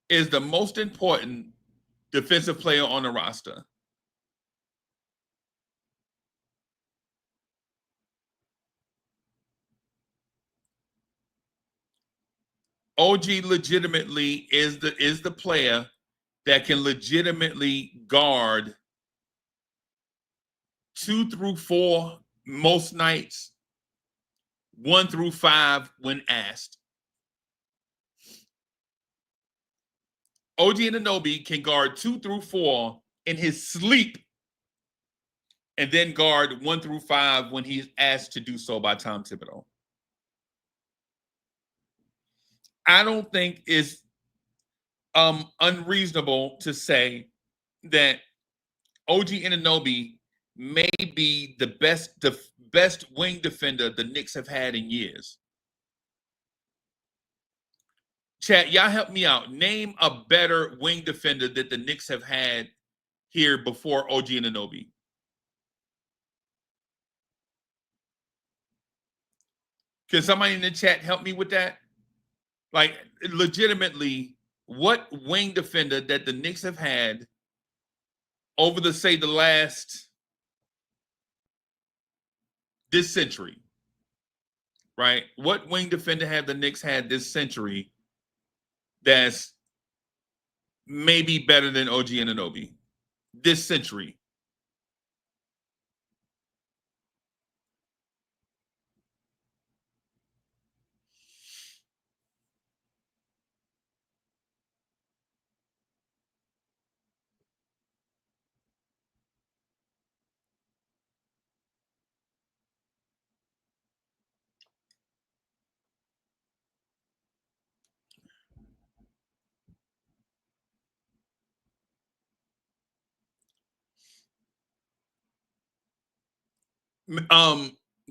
is the most important defensive player on the roster. OG legitimately is the player that can legitimately guard 2 through 4 most nights, 1 through 5 when asked. OG Anunoby can guard 2 through 4 in his sleep and then guard 1 through 5 when he's asked to do so by Tom Thibodeau. I don't think it's unreasonable to say that OG Anunoby may be the best wing defender the Knicks have had in years. Chat, y'all help me out. Name a better wing defender that the Knicks have had here before OG Anunoby. Can somebody in the chat help me with that? Like, legitimately, what wing defender that the Knicks have had over the last this century, right? What wing defender have the Knicks had this century that's maybe better than OG Anunoby this century?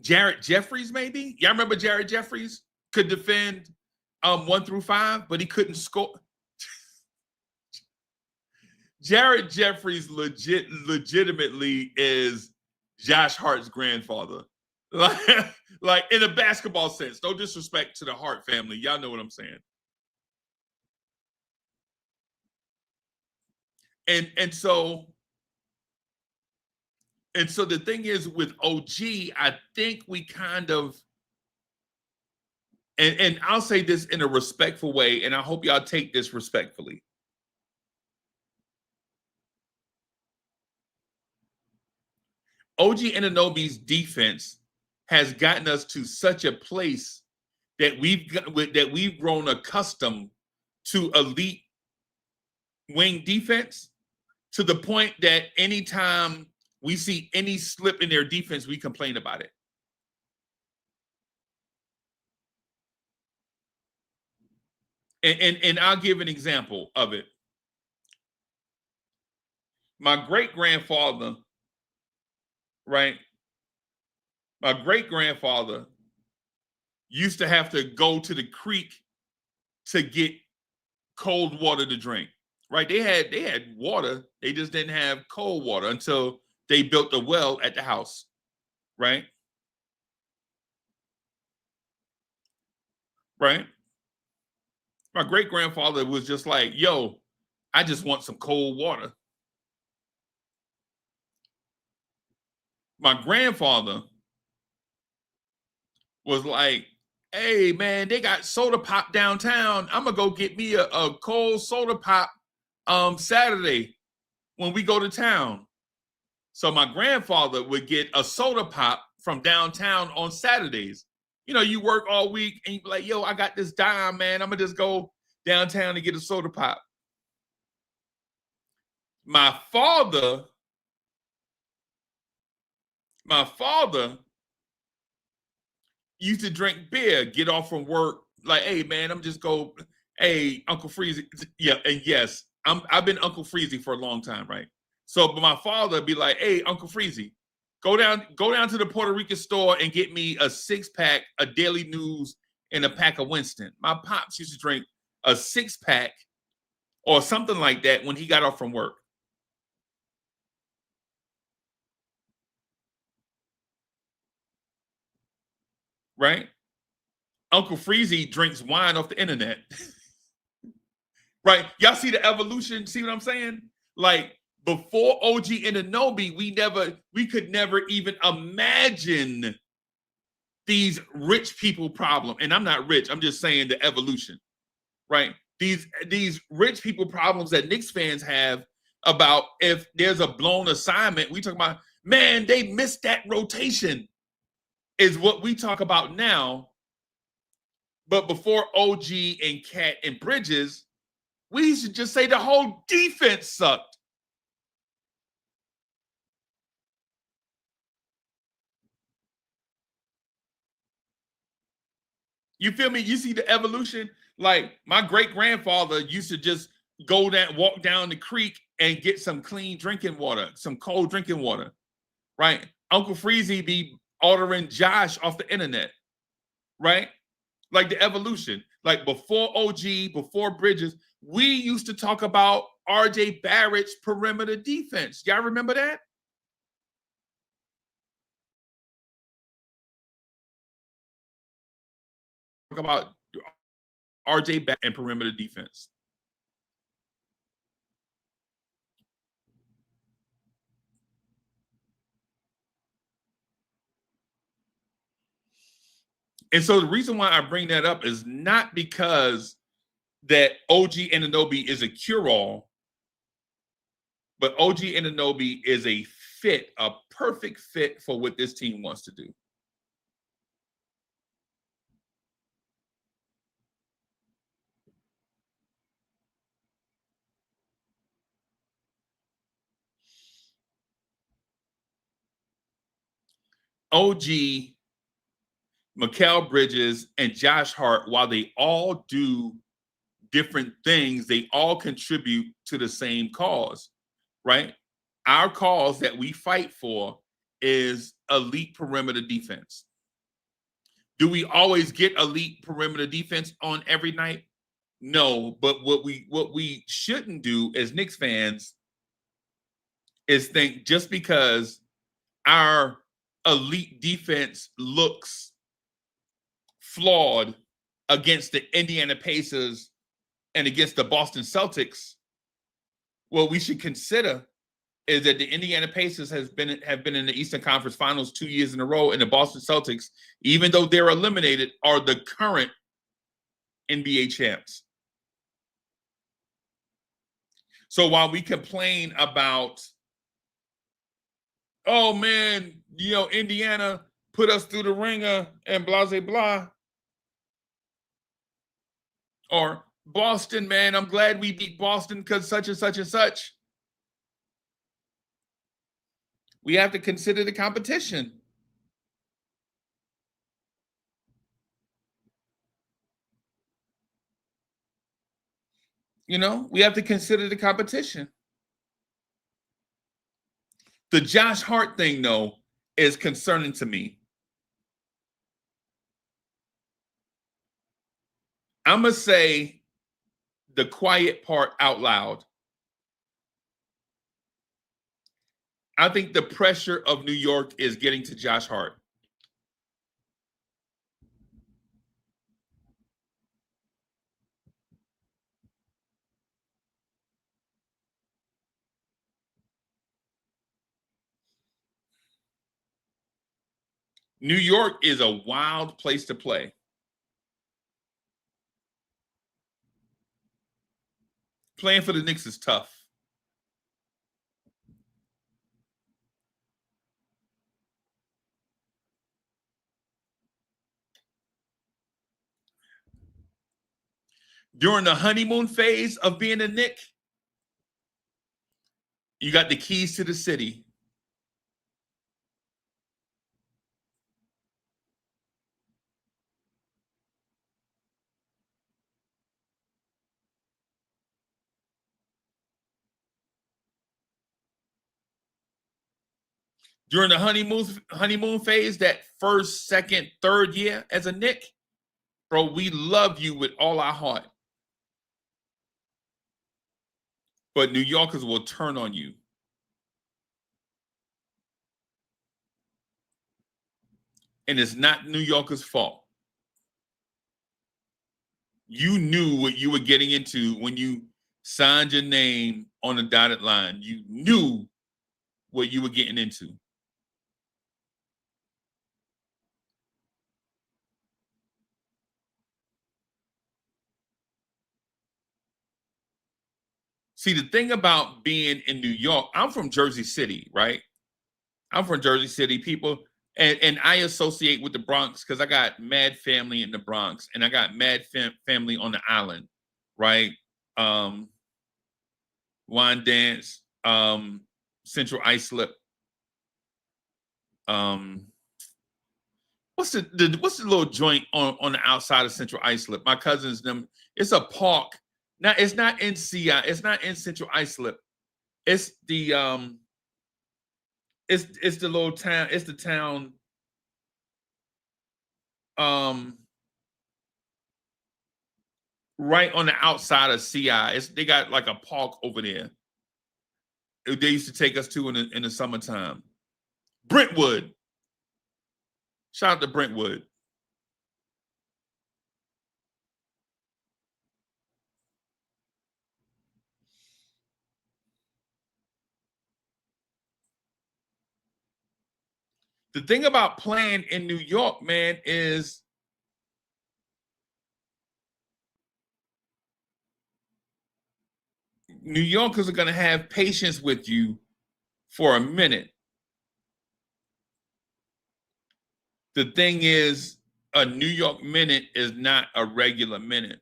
Jarrett Jeffries, maybe. Y'all remember Jarrett Jeffries could defend 1 through 5, but he couldn't score. Jarrett Jeffries legitimately is Josh Hart's grandfather. Like in a basketball sense. No disrespect to the Hart family. Y'all know what I'm saying. And so the thing is with OG, I think we kind of, and I'll say this in a respectful way, and I hope y'all take this respectfully. OG Anunoby's defense has gotten us to such a place that we've grown accustomed to elite wing defense, to the point that anytime we see any slip in their defense, we complain about it. And I'll give an example of it. My great-grandfather, right? My great-grandfather used to have to go to the creek to get cold water to drink, right? They had water. They just didn't have cold water until they built a well at the house, right? Right? My great-grandfather was just like, yo, I just want some cold water. My grandfather was like, hey, man, they got soda pop downtown. I'm going to go get me a cold soda pop Saturday when we go to town. So my grandfather would get a soda pop from downtown on Saturdays. You know, you work all week and you be like, yo, I got this dime, man. I'm going to just go downtown and get a soda pop. My father used to drink beer, get off from work, like, hey, man, I'm just go, hey, Uncle Freezy. Yeah, and yes, I've been Uncle Freezy for a long time, right? So, but my father would be like, hey, Uncle Freezy, go down to the Puerto Rican store and get me a 6-pack of Daily News and a pack of Winston. My pops used to drink a 6-pack or something like that when he got off from work. Right? Uncle Freezy drinks wine off the internet. Right? Y'all see the evolution? See what I'm saying? Like, before OG Anunoby, we could never even imagine these rich people problem. And I'm not rich. I'm just saying the evolution, right? These rich people problems that Knicks fans have about if there's a blown assignment, we talk about, man, they missed that rotation, is what we talk about now. But before OG and Cat and Bridges, we should just say the whole defense sucked. You feel me? You see the evolution? Like, my great-grandfather used to just walk down the creek and get some clean drinking water, some cold drinking water, right? Uncle Freezy be ordering Josh off the internet, right? Like the evolution. Like before OG, before Bridges, we used to talk about RJ Barrett's perimeter defense. Y'all remember that? Talk about RJ Barrett and perimeter defense. And so the reason why I bring that up is not because that OG Anunoby is a cure-all, but OG Anunoby is a fit, a perfect fit for what this team wants to do. OG, Mikal Bridges, and Josh Hart, while they all do different things, they all contribute to the same cause, right? Our cause that we fight for is elite perimeter defense. Do we always get elite perimeter defense on every night? No, but what we shouldn't do as Knicks fans is think just because our elite defense looks flawed against the Indiana Pacers and against the Boston Celtics, what we should consider is that the Indiana Pacers have been in the Eastern Conference Finals 2 years in a row, and the Boston Celtics, even though they're eliminated, are the current NBA champs. So while we complain about, oh man, Indiana put us through the ringer and blah, blah, blah, or Boston, man, I'm glad we beat Boston because such and such and such. We have to consider the competition. We have to consider the competition. The Josh Hart thing, though, is concerning to me. I'm going to say the quiet part out loud. I think the pressure of New York is getting to Josh Hart. New York is a wild place to play. Playing for the Knicks is tough. During the honeymoon phase of being a Knick, you got the keys to the city. During the honeymoon phase, that first, second, third year as a Knick, bro, we love you with all our heart. But New Yorkers will turn on you. And it's not New Yorkers' fault. You knew what you were getting into when you signed your name on the dotted line. You knew what you were getting into. See, the thing about being in New York, I'm from Jersey City, right? I'm from Jersey City, people, and I associate with the Bronx because I got mad family in the Bronx, and I got mad family on the island, right? Wine Dance, Central Islip. What's the little joint on the outside of Central Islip? My cousins, them. It's a park. Now it's not in CI. It's not in Central Islip. It's the it's the little town. It's the town. Right on the outside of CI. They got like a park over there. They used to take us to in the summertime. Brentwood. Shout out to Brentwood. The thing about playing in New York, man, is New Yorkers are going to have patience with you for a minute. The thing is, a New York minute is not a regular minute.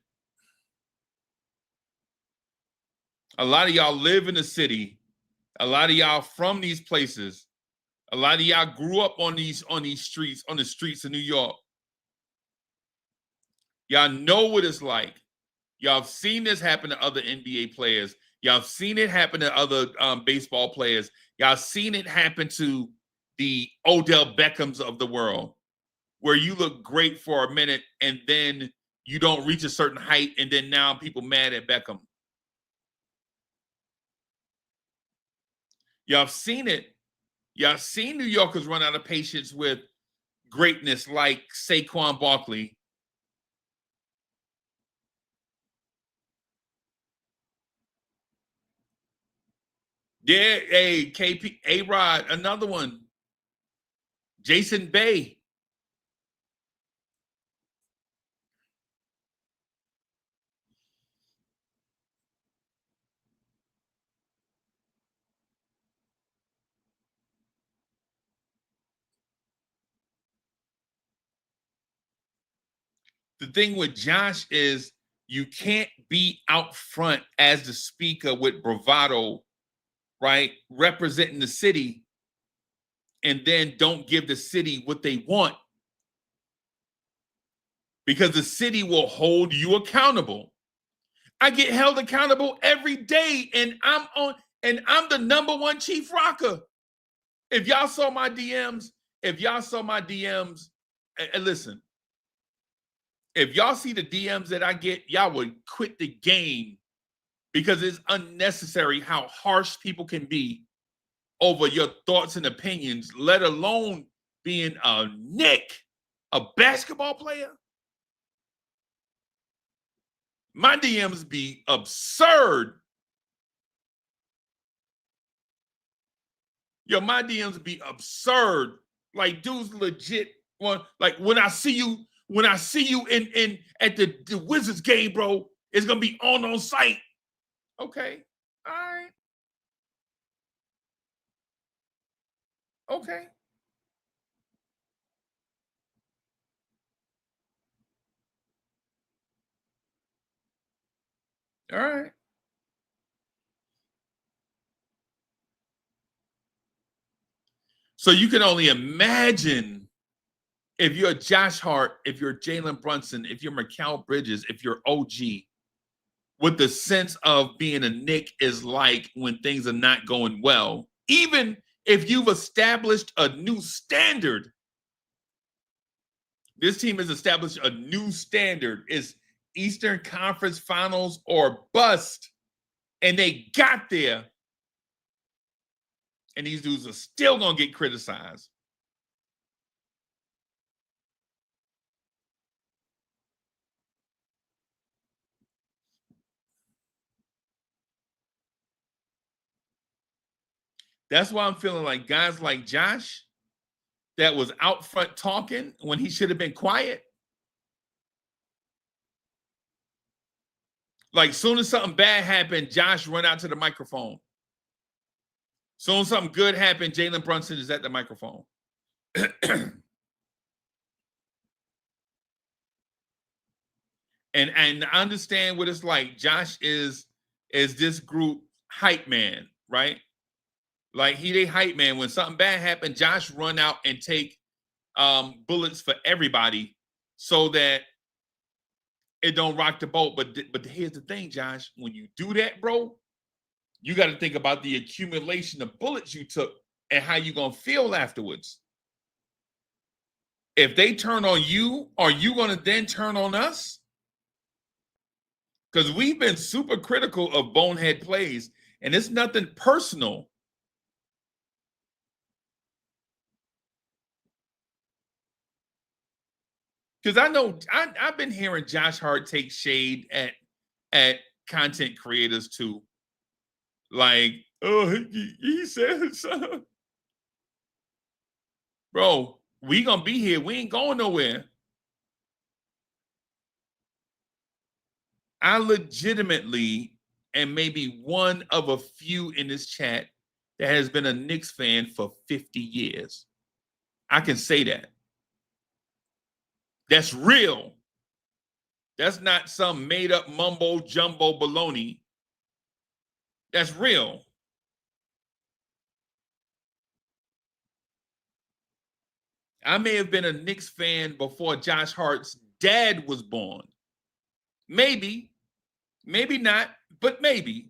A lot of y'all live in the city. A lot of y'all from these places. A lot of y'all grew up on these streets, on the streets of New York. Y'all know what it's like. Y'all have seen this happen to other NBA players. Y'all have seen it happen to other baseball players. Y'all have seen it happen to the Odell Beckhams of the world, where you look great for a minute and then you don't reach a certain height, and then now people mad at Beckham. Y'all have seen it. Y'all have seen New Yorkers run out of patience with greatness like Saquon Barkley. Yeah, hey, KP, A-Rod, another one. Jason Bay. The thing with Josh is you can't be out front as the speaker with bravado, right? Representing the city, and then don't give the city what they want. Because the city will hold you accountable. I get held accountable every day, and I'm the number one chief rocker. If y'all saw my DMs, and listen, if y'all see the DMs that I get, y'all would quit the game, because it's unnecessary how harsh people can be over your thoughts and opinions, let alone being a Knick, a basketball player. My DMs be absurd. Yo, my DMs be absurd. Like, dudes legit want, like, when I see you in at the Wizards game, bro, it's gonna be on site. Okay. All right. Okay. All right. So you can only imagine, if you're Josh Hart, if you're Jalen Brunson, if you're Mikal Bridges, if you're OG, what the sense of being a Knick is like when things are not going well. Even if you've established a new standard, this team has established a new standard. It's Eastern Conference Finals or bust. And they got there. And these dudes are still going to get criticized. That's why I'm feeling like guys like Josh, that was out front talking when he should have been quiet. Like, soon as something bad happened, Josh run out to the microphone. Soon as something good happened, Jalen Brunson is at the microphone. and I understand what it's like. Josh is this group hype man, right? Like, he they hype man. When something bad happened, Josh run out and take bullets for everybody so that it don't rock the boat. But here's the thing, Josh. When you do that, bro, You got to think about the accumulation of bullets you took and how you're going to feel afterwards. If they turn on you, are you going to then turn on us? Because we've been super critical of bonehead plays, and it's nothing personal. Because I know I've been hearing Josh Hart take shade at content creators too. Like, oh, he said so. Bro, we gonna be here. We ain't going nowhere. I legitimately am maybe one of a few in this chat that has been a Knicks fan for 50 years. I can say that. That's real. That's not some made up mumbo jumbo baloney. That's real. I may have been a Knicks fan before Josh Hart's dad was born. Maybe, maybe not, but maybe.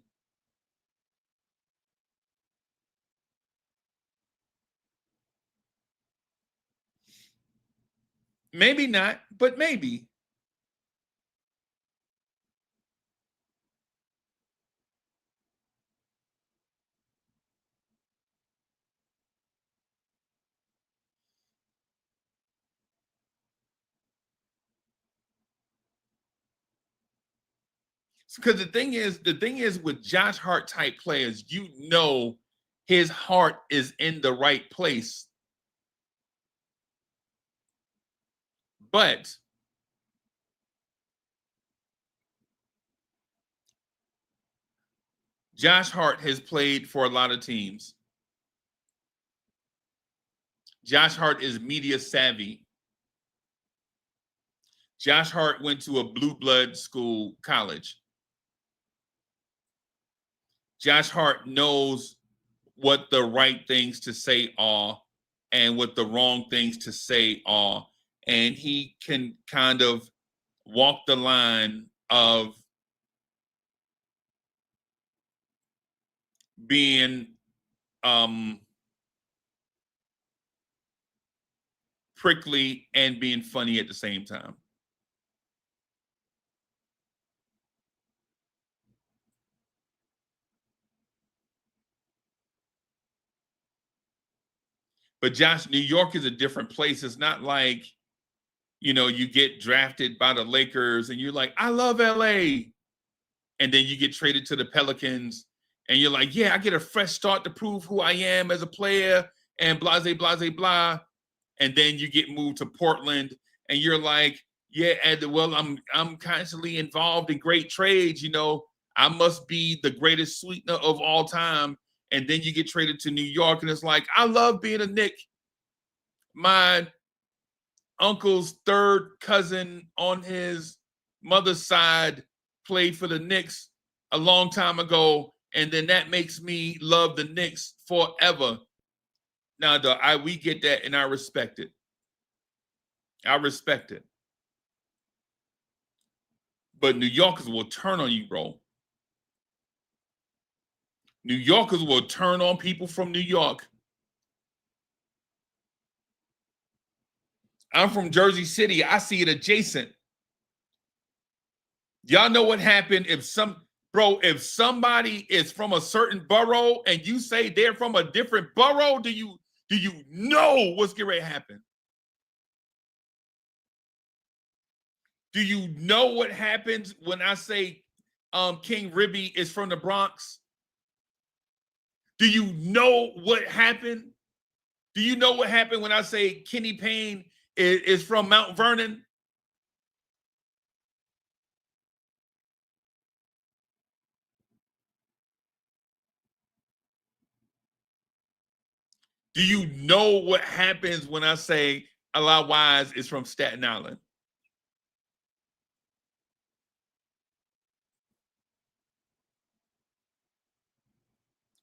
Maybe not, but maybe. Because the thing is with Josh Hart type players, you know his heart is in the right place. But Josh Hart has played for a lot of teams. Josh Hart is media savvy. Josh Hart went to a blue blood school, college. Josh Hart knows what the right things to say are and what the wrong things to say are. And he can kind of walk the line of being prickly and being funny at the same time. But Josh, New York is a different place. It's not like, you know, you get drafted by the Lakers and you're like, I love LA. And then you get traded to the Pelicans and you're like, yeah, I get a fresh start to prove who I am as a player and blah, blah, blah, blah. And then you get moved to Portland and you're like, yeah, well, I'm constantly involved in great trades. You know, I must be the greatest sweetener of all time. And then you get traded to New York and it's like, I love being a Knick. My uncle's third cousin on his mother's side played for the Knicks a long time ago. And then that makes me love the Knicks forever. Now, we get that and I respect it. I respect it. But New Yorkers will turn on you, bro. New Yorkers will turn on people from New York. I'm from Jersey City. I see it adjacent. Y'all know what happened if somebody is from a certain borough and you say they're from a different borough, do you know what's getting ready to happen? Do you know what happens when I say King Ribby is from the Bronx? Do you know what happened? Do you know what happened when I say Kenny Payne is from Mount Vernon? Do you know what happens when I say Allah Wise is from Staten Island?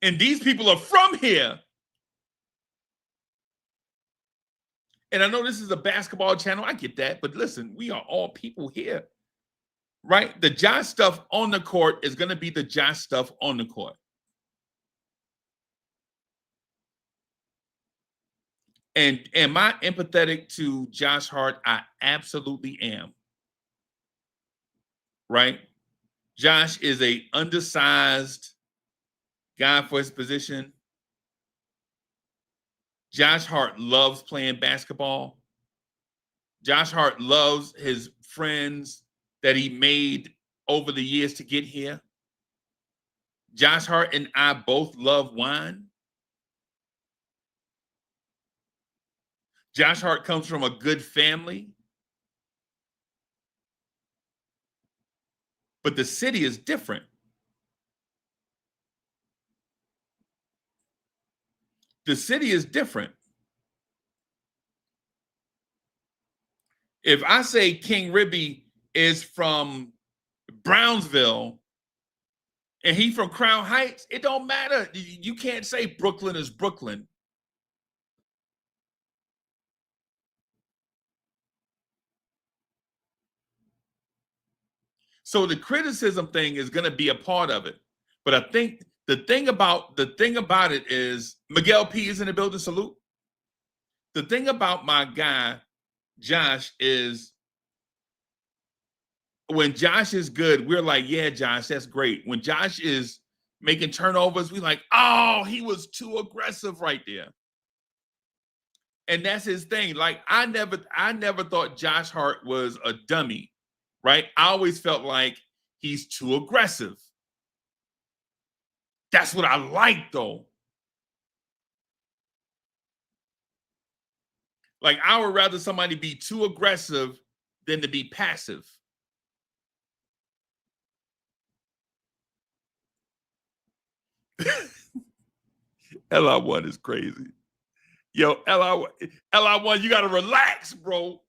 And these people are from here. And I know this is a basketball channel. I get that. But listen, we are all people here, right? The Josh stuff on the court is going to be the Josh stuff on the court. And am I empathetic to Josh Hart? I absolutely am. Right? Josh is a undersized guy for his position. Josh Hart loves playing basketball. Josh Hart loves his friends that he made over the years to get here. Josh Hart and I both love wine. Josh Hart comes from a good family. But the city is different. The city is different. If I say King Ribby is from Brownsville and he from Crown Heights, it don't matter. You can't say Brooklyn is Brooklyn. So the criticism thing is going to be a part of it. But I think the thing about it is Miguel P is in the building. Salute. The thing about my guy Josh is when Josh is good, we're like, yeah, Josh, that's great. When Josh is making turnovers, we like, oh, he was too aggressive right there. And that's his thing. Like I never thought Josh Hart was a dummy, right? I always felt like he's too aggressive. That's what I like, though. Like I would rather somebody be too aggressive than to be passive. LI1 is crazy. Yo, LI1, you gotta relax, bro.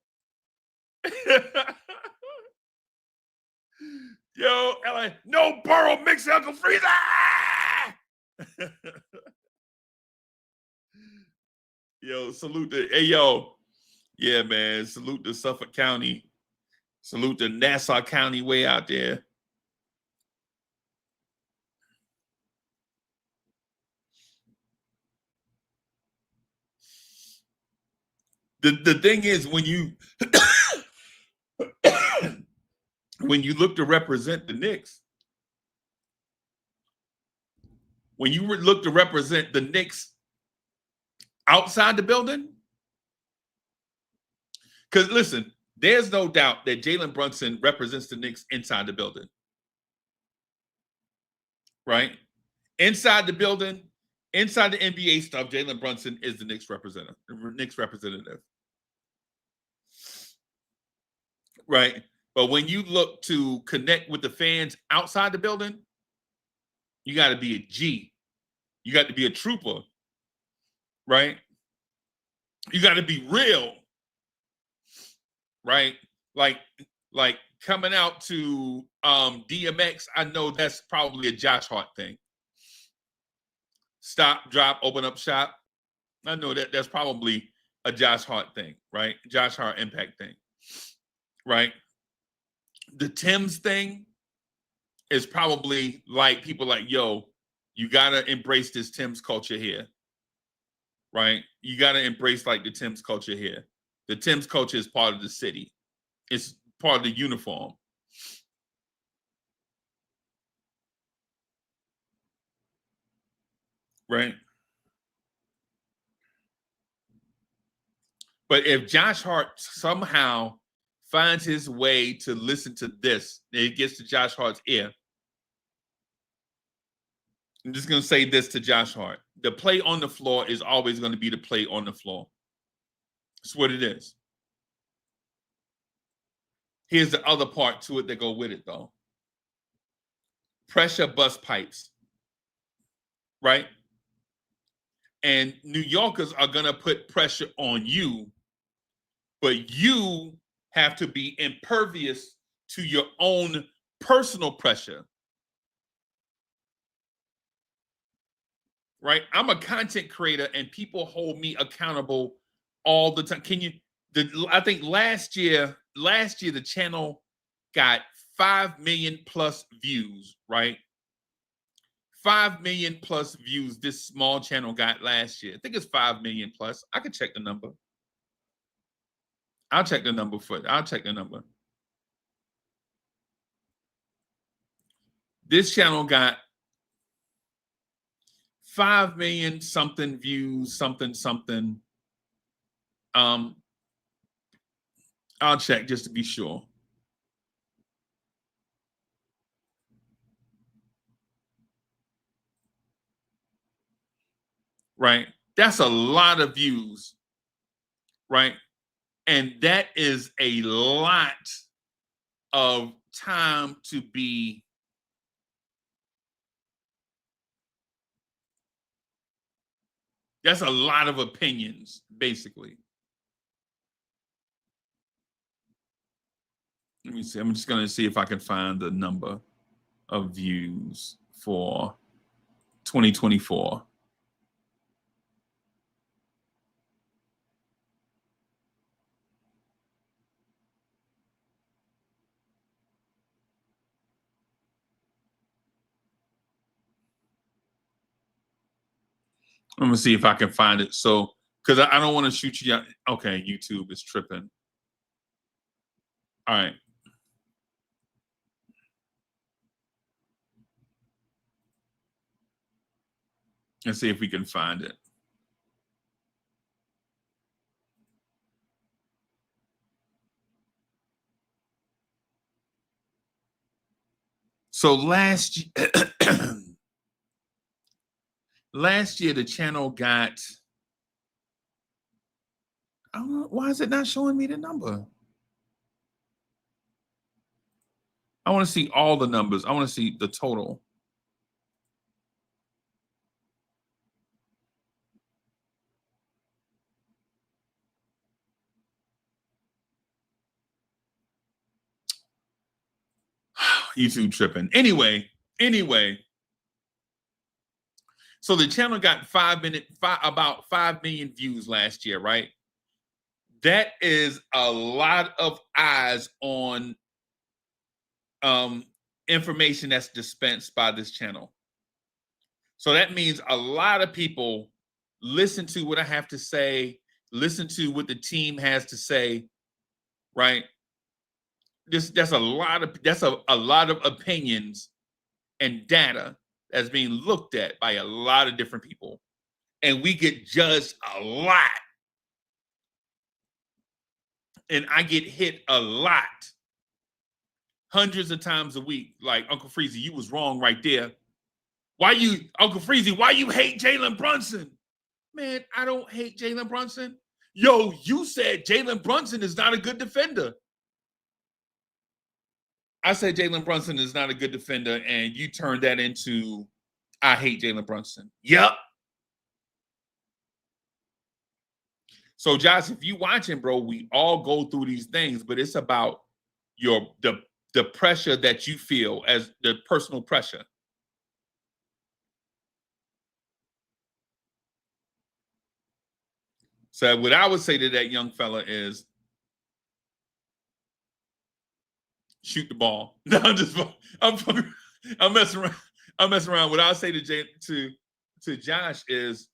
Yo, LI, no Burrow mix Uncle Freezer. Yo, salute to hey yo. Yeah, man. Salute to Suffolk County. Salute to Nassau County way out there. The thing is when you when you look to represent the Knicks, when you look to represent the Knicks outside the building, because listen, there's no doubt that Jalen Brunson represents the Knicks inside the building. Right? Inside the building, inside the NBA stuff, Jalen Brunson is the Knicks representative. Right? But when you look to connect with the fans outside the building, you got to be a G. You got to be a trooper. Right? You got to be real. Right? Like coming out to DMX, I know that's probably a Josh Hart thing. Stop, drop, open up shop. I know that's probably a Josh Hart thing, right? Josh Hart impact thing, right? The Tim's thing is probably like people like, yo, you got to embrace this Tim's culture here, right? You got to embrace like the Tim's culture here. The Tim's culture is part of the city. It's part of the uniform. Right? But if Josh Hart somehow finds his way to listen to this, and it gets to Josh Hart's ear, I'm just going to say this to Josh Hart. The play on the floor is always going to be the play on the floor. That's what it is. Here's the other part to it that go with it, though. Pressure bust pipes, right? And New Yorkers are going to put pressure on you, but you have to be impervious to your own personal pressure. Right? I'm a content creator and people hold me accountable all the time. I think last year the channel got 5 million plus views, right? 5 million plus views this small channel got last year. I think it's 5 million plus. I can check the number. I'll check the number. This channel got 5 million something views, something. I'll check just to be sure. Right? That's a lot of views, right? And that is a lot of time to be that's a lot of opinions, basically. Let me see. I'm just going to see if I can find the number of views for 2024. I'm gonna see if I can find it. So, because I don't want to shoot you. Okay, YouTube is tripping. All right. Let's see if we can find it. So last year the channel got. I don't know, why is it not showing me the number? I want to see all the numbers. I want to see the total. YouTube tripping. Anyway. So the channel got about 5 million views last year, right? That is a lot of eyes on information that's dispensed by this channel. So that means a lot of people listen to what I have to say, listen to what the team has to say, right? That's a lot of opinions and data that's being looked at by a lot of different people. And we get judged a lot. And I get hit a lot. Hundreds of times a week. Like, Uncle Freezy, you was wrong right there. Uncle Freezy, why you hate Jalen Brunson? Man, I don't hate Jalen Brunson. Yo, you said Jalen Brunson is not a good defender. I said Jalen Brunson is not a good defender, and you turned that into I hate Jalen Brunson. Yep. So, Josh, if you watching, bro, we all go through these things, but it's about the pressure that you feel as the personal pressure. So what I would say to that young fella is shoot the ball. No, I'm messing around. What I would say to Josh is,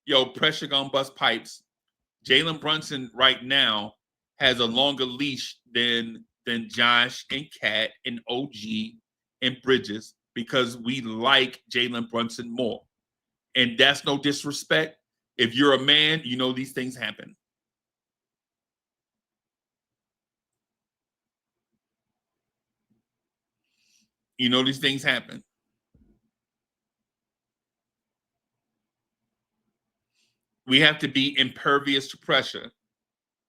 yo, pressure gonna bust pipes. Jalen Brunson right now has a longer leash than Josh and Kat and OG and Bridges because we like Jalen Brunson more. And that's no disrespect. If you're a man, you know these things happen. You know these things happen. We have to be impervious to pressure.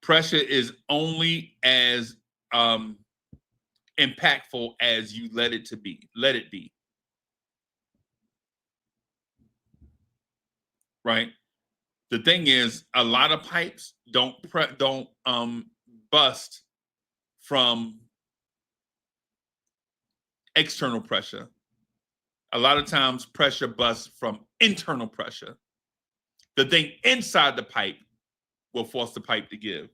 Pressure is only as impactful as you let it be. Right? The thing is, a lot of pipes don't bust from external pressure. A lot of times pressure busts from internal pressure. The thing inside the pipe will force the pipe to give.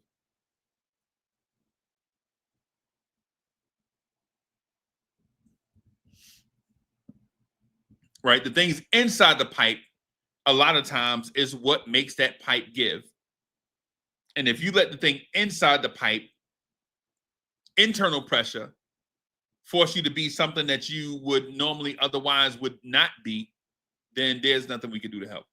right? The things inside the pipe, a lot of times, is what makes that pipe give. And if you let the thing inside the pipe, internal pressure, force you to be something that you would normally otherwise would not be, then there's nothing we can do to help.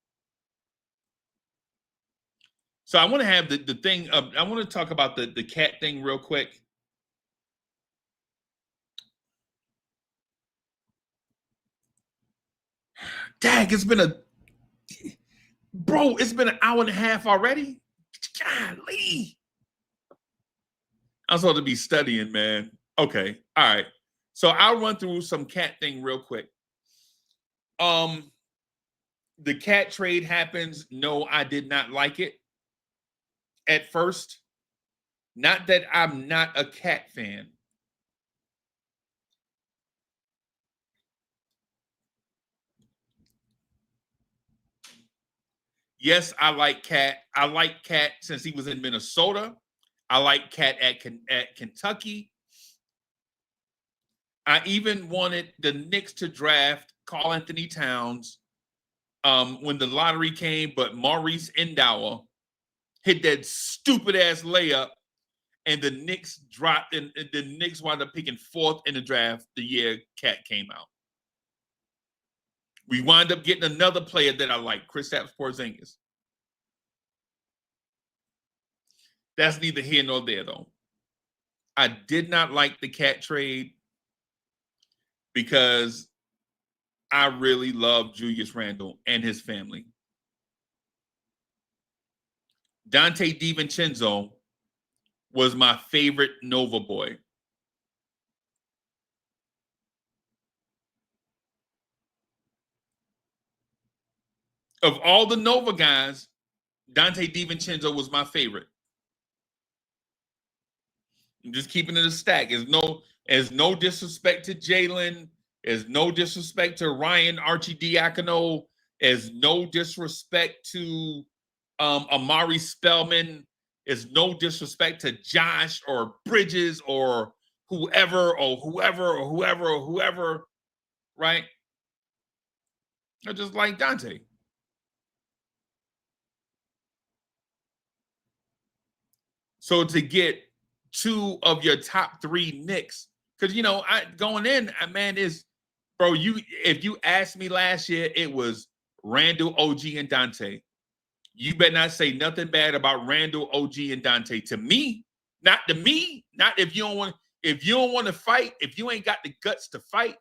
So I want to have the thing, I want to talk about the cat thing real quick. Dang, it's been an hour and a half already. Golly. I'm supposed to be studying, man. Okay, all right. So I'll run through some cat thing real quick. The cat trade happens. No, I did not like it at first. Not that I'm not a cat fan. Yes, I like Cat. I like Cat since he was in Minnesota. I like Cat at Kentucky. I even wanted the Knicks to draft Karl-Anthony Towns when the lottery came, but Maurice Endower hit that stupid ass layup, and the Knicks dropped, and the Knicks wound up picking 4th in the draft the year Cat came out. We wind up getting another player that I like, Kristaps Porzingis. That's neither here nor there, though. I did not like the Cat trade because I really love Julius Randle and his family. Dante DiVincenzo was my favorite Nova boy. Of all the Nova guys, Dante DiVincenzo was my favorite. I'm just keeping it a stack. There's no disrespect to Jalen. There's no disrespect to Ryan Arcidiacono. There's no disrespect to Amari Spellman. There's no disrespect to Josh or Bridges or whoever, right? I just like Dante. So to get 2 of your top 3 Knicks, because going in, man, bro. If you asked me last year, it was Randle, OG, and Dante. You better not say nothing bad about Randle, OG, and Dante to me. Not to me. Not if you don't want. If you don't want to fight, if you ain't got the guts to fight,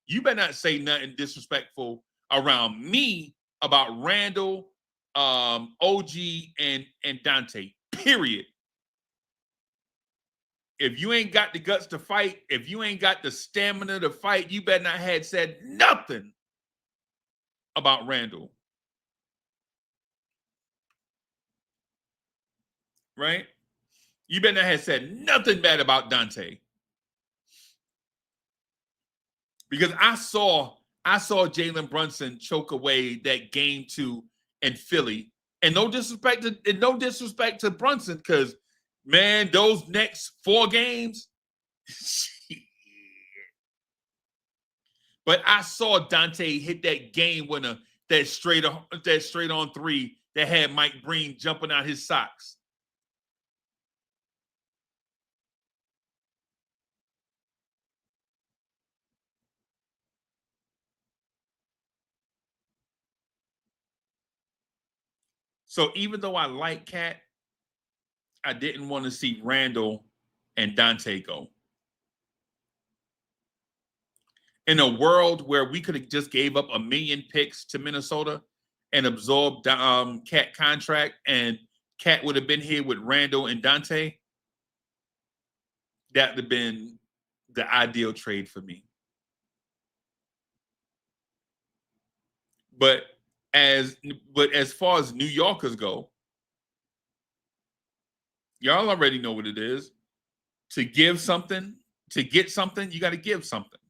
you better not say nothing disrespectful around me about Randle, OG, and Dante. Period. If you ain't got the guts to fight, if you ain't got the stamina to fight, you better not have said nothing about Randle. Right? You better not have said nothing bad about Dante. Because I saw Jalen Brunson choke away that game 2 in Philly. And no disrespect to Brunson, because man, those next 4 games. But I saw Dante hit that game winner, that straight on 3 that had Mike Breen jumping out his socks. So even though I like Cat, I didn't want to see Randle and Dante go. In a world where we could have just gave up 1 million picks to Minnesota and absorbed Cat contract, and Cat would have been here with Randle and Dante, that would have been the ideal trade for me. But as far as New Yorkers go, y'all already know what it is. To give something, to get something, you got to give something.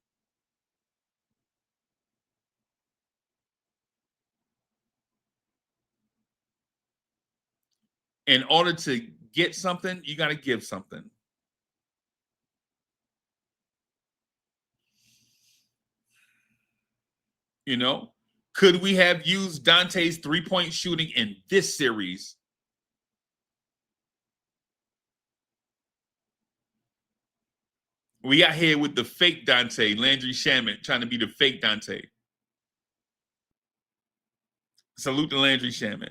In order to get something, you got to give something. You know, could we have used Dante's three-point shooting in this series? We got here with the fake Dante, Landry Shamet, trying to be the fake Dante. Salute to Landry Shamet.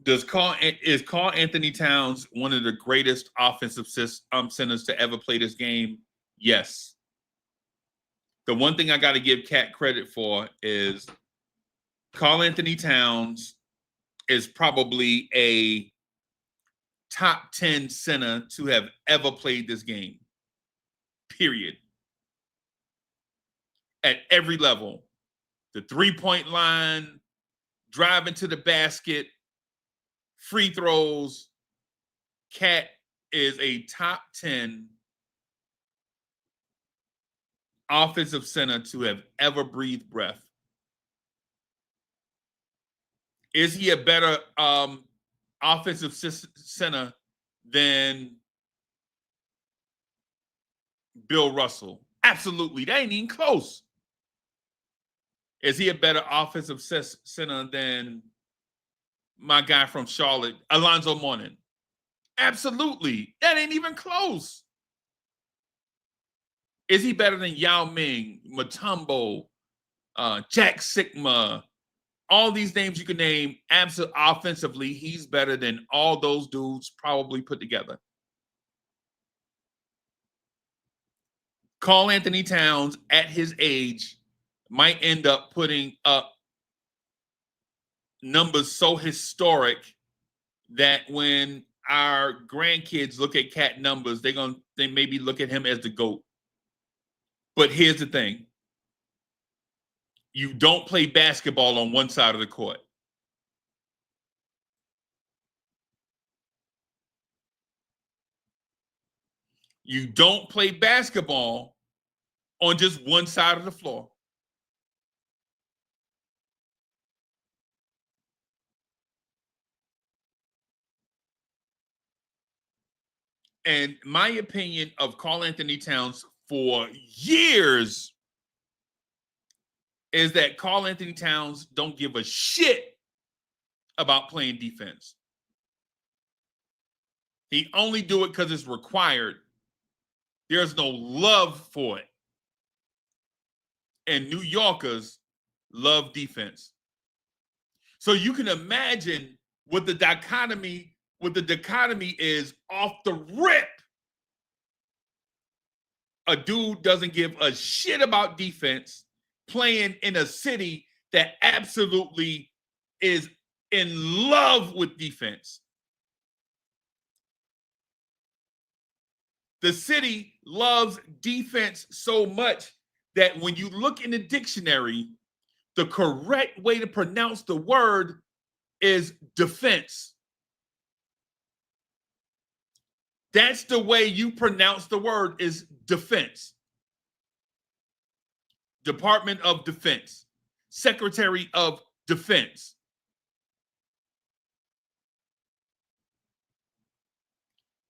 Is Carl Anthony Towns one of the greatest offensive centers to ever play this game? Yes. The one thing I got to give Cat credit for is Carl Anthony Towns is probably a top 10 center to have ever played this game. Period. At every level. The three-point line, driving to the basket, free throws. Cat is a top 10 offensive center to have ever breathed breath. Is he a better offensive center than Bill Russell? Absolutely. That ain't even close. Is he a better offensive center than my guy from Charlotte, Alonzo Mourning? Absolutely. That ain't even close. Is he better than Yao Ming, Mutombo, Jack Sigma? All these names you can name, absolutely offensively, he's better than all those dudes probably put together. Carl Anthony Towns, at his age, might end up putting up numbers so historic that when our grandkids look at Cat numbers, they maybe look at him as the GOAT. But here's the thing. You don't play basketball on one side of the court. You don't play basketball on just one side of the floor. And my opinion of Carl Anthony Towns for years is that Carl Anthony Towns don't give a shit about playing defense. He only do it because it's required. There's no love for it. And New Yorkers love defense. So you can imagine what the dichotomy is off the rip. A dude doesn't give a shit about defense, playing in a city that absolutely is in love with defense. The city loves defense so much that when you look in the dictionary, the correct way to pronounce the word is defense. That's the way you pronounce the word, is defense. Department of Defense, Secretary of Defense.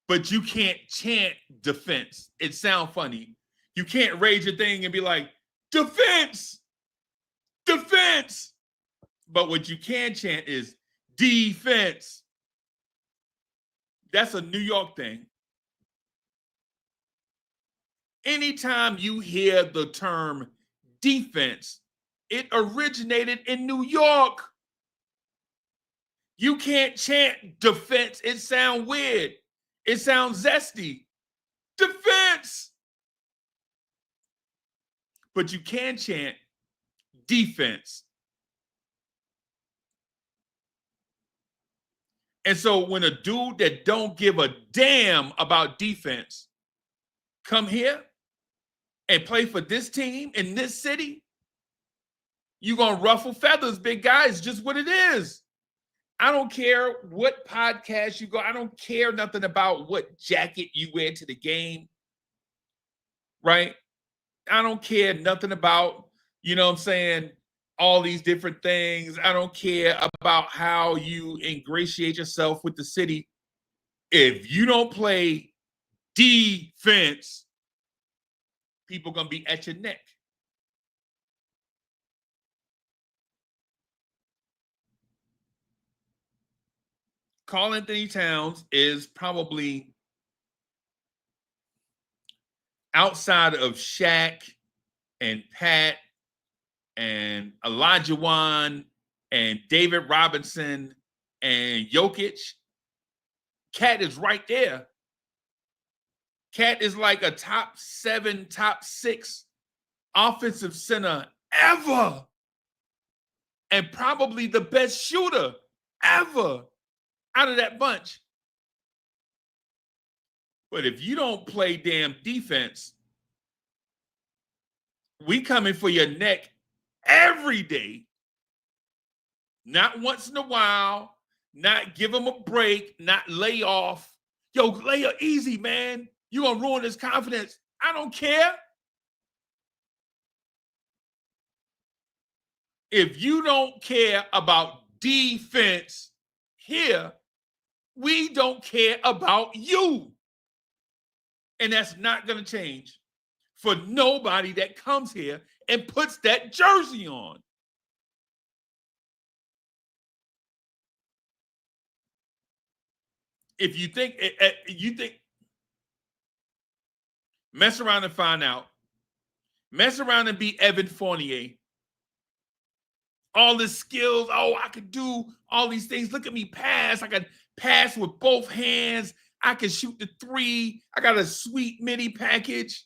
But you can't chant defense. It sounds funny. You can't raise your thing and be like, defense, defense. But what you can chant is defense. That's a New York thing. Anytime you hear the term defense, it originated in New York. You can't chant defense. It sounds weird. It sounds zesty. Defense. But you can chant defense. And so when a dude that don't give a damn about defense come here and play for this team in this city, you're going to ruffle feathers, big guy. It's just what it is. I don't care what podcast you go. I don't care nothing about what jacket you wear to the game, right? I don't care nothing about, you know what I'm saying, all these different things. I don't care about how you ingratiate yourself with the city. If you don't play defense, people going to be at your neck. Karl Anthony Towns is probably, outside of Shaq and Pat and Olajuwon and David Robinson and Jokic, Cat is right there. Cat is like a top 7, top 6 offensive center ever. And probably the best shooter ever out of that bunch. But if you don't play damn defense, we coming for your neck every day. Not once in a while, not give him a break, not lay off. Yo, lay her easy, man. You're going to ruin his confidence. I don't care. If you don't care about defense here, we don't care about you. And that's not going to change for nobody that comes here and puts that jersey on. If you think, mess around and find out. Mess around and be Evan Fournier. All the skills. Oh, I could do all these things. Look at me pass. I can pass with both hands. I can shoot the 3. I got a sweet midi package.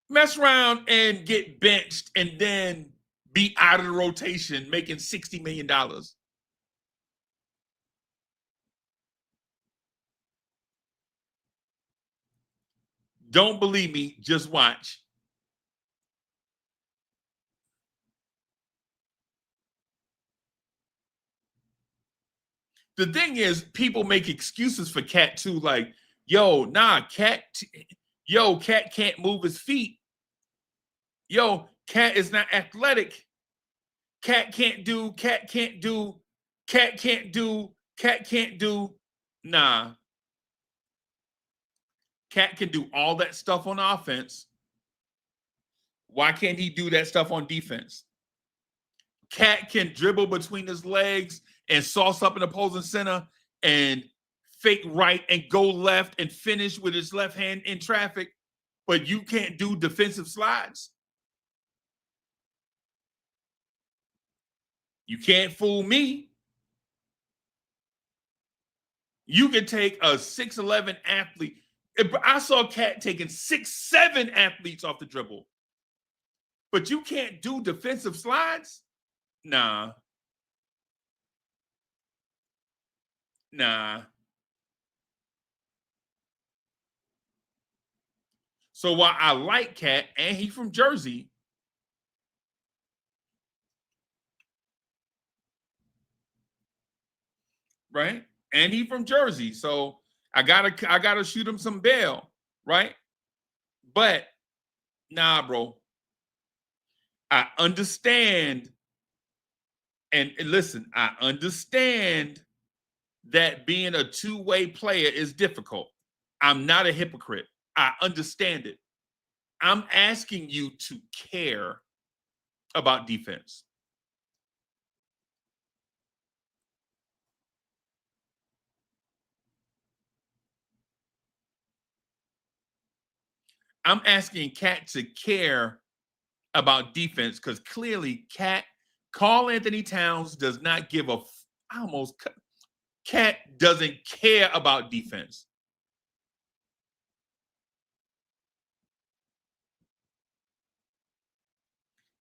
Mess around and get benched and then be out of the rotation making $60 million. Don't believe me, just watch. The thing is, people make excuses for Cat too, like, yo, nah, Cat can't move his feet. Yo, Cat is not athletic. Cat can't do. Nah. Cat can do all that stuff on offense. Why can't he do that stuff on defense? Cat can dribble between his legs and sauce up an opposing center and fake right and go left and finish with his left hand in traffic, but you can't do defensive slides. You can't fool me. You can take a 6'11" athlete. I saw Cat taking 6'7" athletes off the dribble. But you can't do defensive slides? Nah. So while I like Cat, and he from Jersey, right? And he from Jersey, so I gotta shoot him some bail, right? But nah, bro. I understand, and listen, I understand that being a two-way player is difficult. I'm not a hypocrite. I understand it. I'm asking you to care about defense. I'm asking Cat to care about defense because clearly Karl Anthony Towns does not give a Cat doesn't care about defense.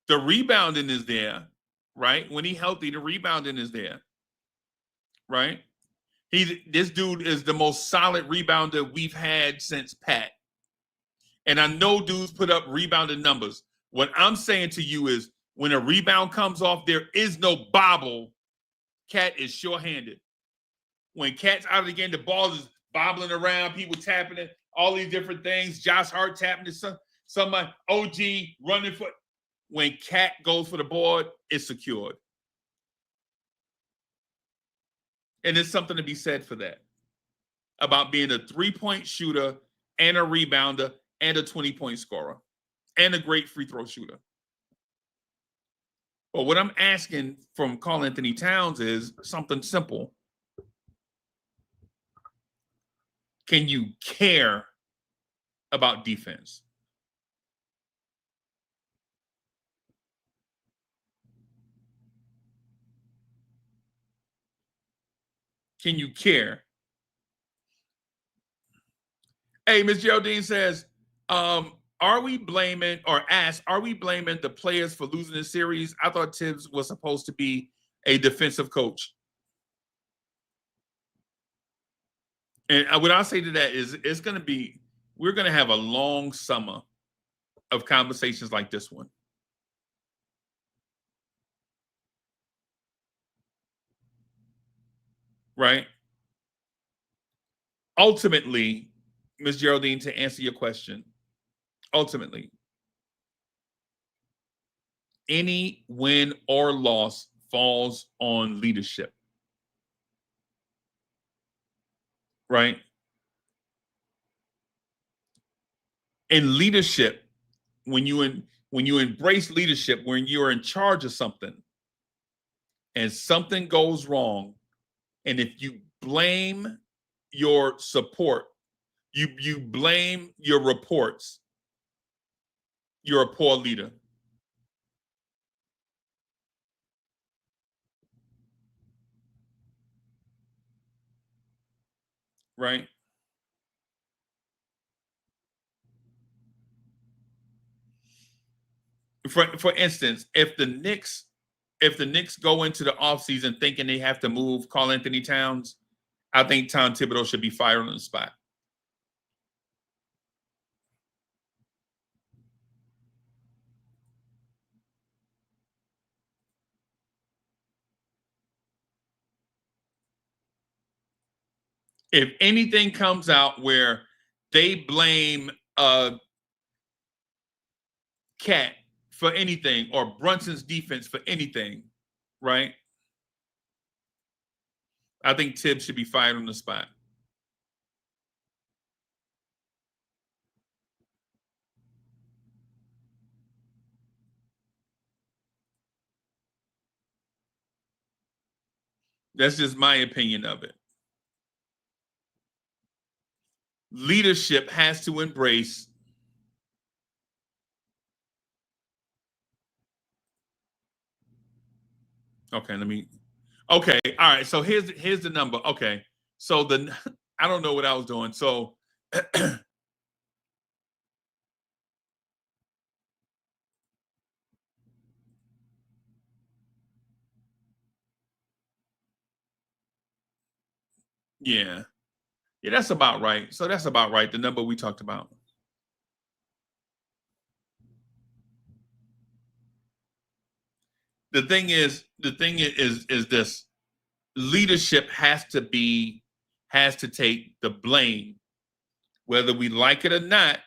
The rebounding is there, right? When he's healthy, the rebounding is there, right? This dude is the most solid rebounder we've had since Pat. And I know dudes put up rebounding numbers. What I'm saying to you is When a rebound comes off, there is no bobble. Cat is short-handed. When Cat's out of the game, the ball is bobbling around, people tapping it, all these different things. Josh Hart tapping it, somebody, OG running for. When Cat goes for the board, it's secured. And there's something to be said for that. About being a three-point shooter and a rebounder and a 20-point scorer and a great free throw shooter. But what I'm asking from Karl Anthony Towns is something simple. Can you care about defense? Can you care? Hey, Ms. Geraldine says, are we blaming the players for losing the series? I thought Tibbs was supposed to be a defensive coach. And what I'll say to that is we're going to have a long summer of conversations like this one. Right? Ultimately, Ms. Geraldine, to answer your question, ultimately, any win or loss falls on leadership. Right? In leadership, when you embrace leadership, when you're in charge of something and something goes wrong, and if you blame your support, you blame your reports, you're a poor leader. Right? For instance, if the Knicks go into the offseason thinking they have to move Karl Anthony Towns, I think Tom Thibodeau should be fired on the spot. If anything comes out where they blame Cat for anything or Brunson's defense for anything, right? I think Tibbs should be fired on the spot. That's just my opinion of it. Leadership has to embrace Okay, all right. So here's the number. Okay. So I don't know what I was doing. So yeah. Yeah, that's about right. So that's about right. The number we talked about. The thing is this: leadership has to take the blame, whether we like it or not,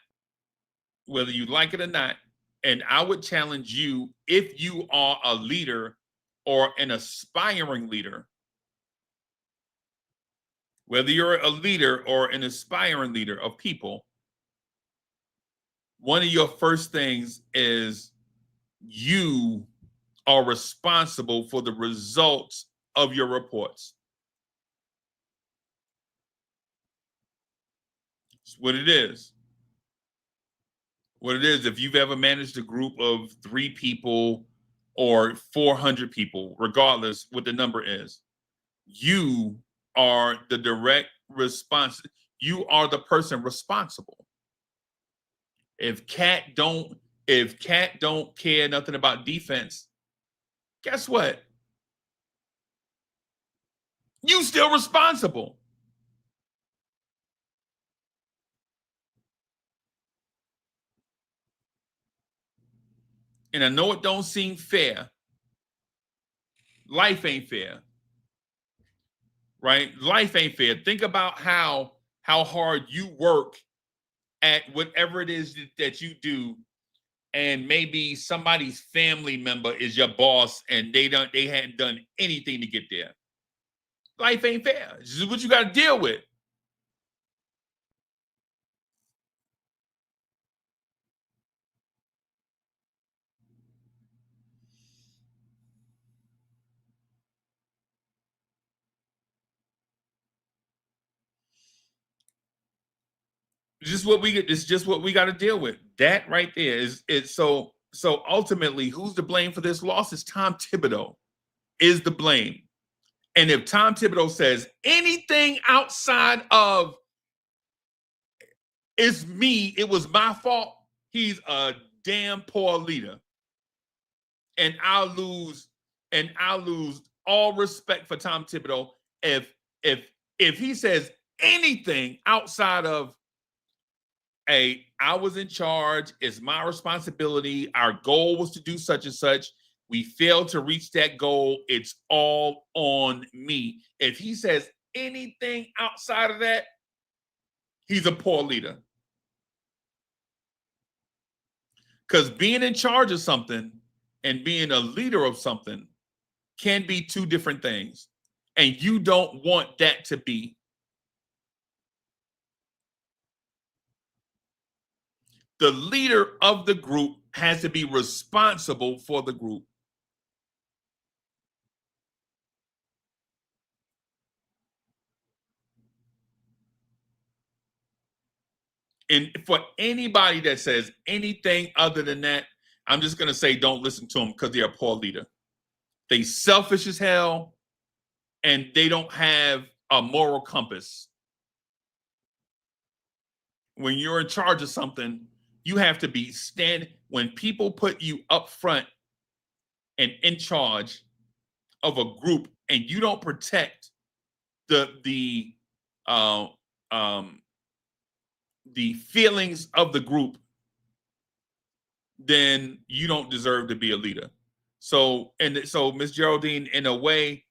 whether you like it or not. And I would challenge you, if you are a leader or an aspiring leader, whether you're a leader or an aspiring leader of people, one of your first things is you are responsible for the results of your reports. It's what it is. What it is, if you've ever managed a group of 3 people or 400 people, regardless what the number is, you are the direct response. You are the person responsible. If Cat don't care nothing about defense, guess what? You still responsible. And I know it don't seem fair. Life ain't fair. Right? Life ain't fair. Think about how hard you work at whatever it is that you do, and maybe somebody's family member is your boss and they hadn't done anything to get there. Life ain't fair. This is what you got to deal with. It's just what we got to deal with. That right there is so ultimately, who's to blame for this loss? Is Tom Thibodeau is the blame. And if Tom Thibodeau says anything outside of it's me, it was my fault, he's a damn poor leader. And I'll lose all respect for Tom Thibodeau if he says anything outside of, hey, I was in charge, it's my responsibility, our goal was to do such and such, we failed to reach that goal, it's all on me. If he says anything outside of that, he's a poor leader. Because being in charge of something and being a leader of something can be two different things. And you don't want that to be. The leader of the group has to be responsible for the group. And for anybody that says anything other than that, I'm just going to say don't listen to them because they're a poor leader. They selfish as hell, and they don't have a moral compass. When you're in charge of something, you have to be when people put you up front and in charge of a group, and you don't protect the feelings of the group, then you don't deserve to be a leader. So Miss Geraldine, in a way,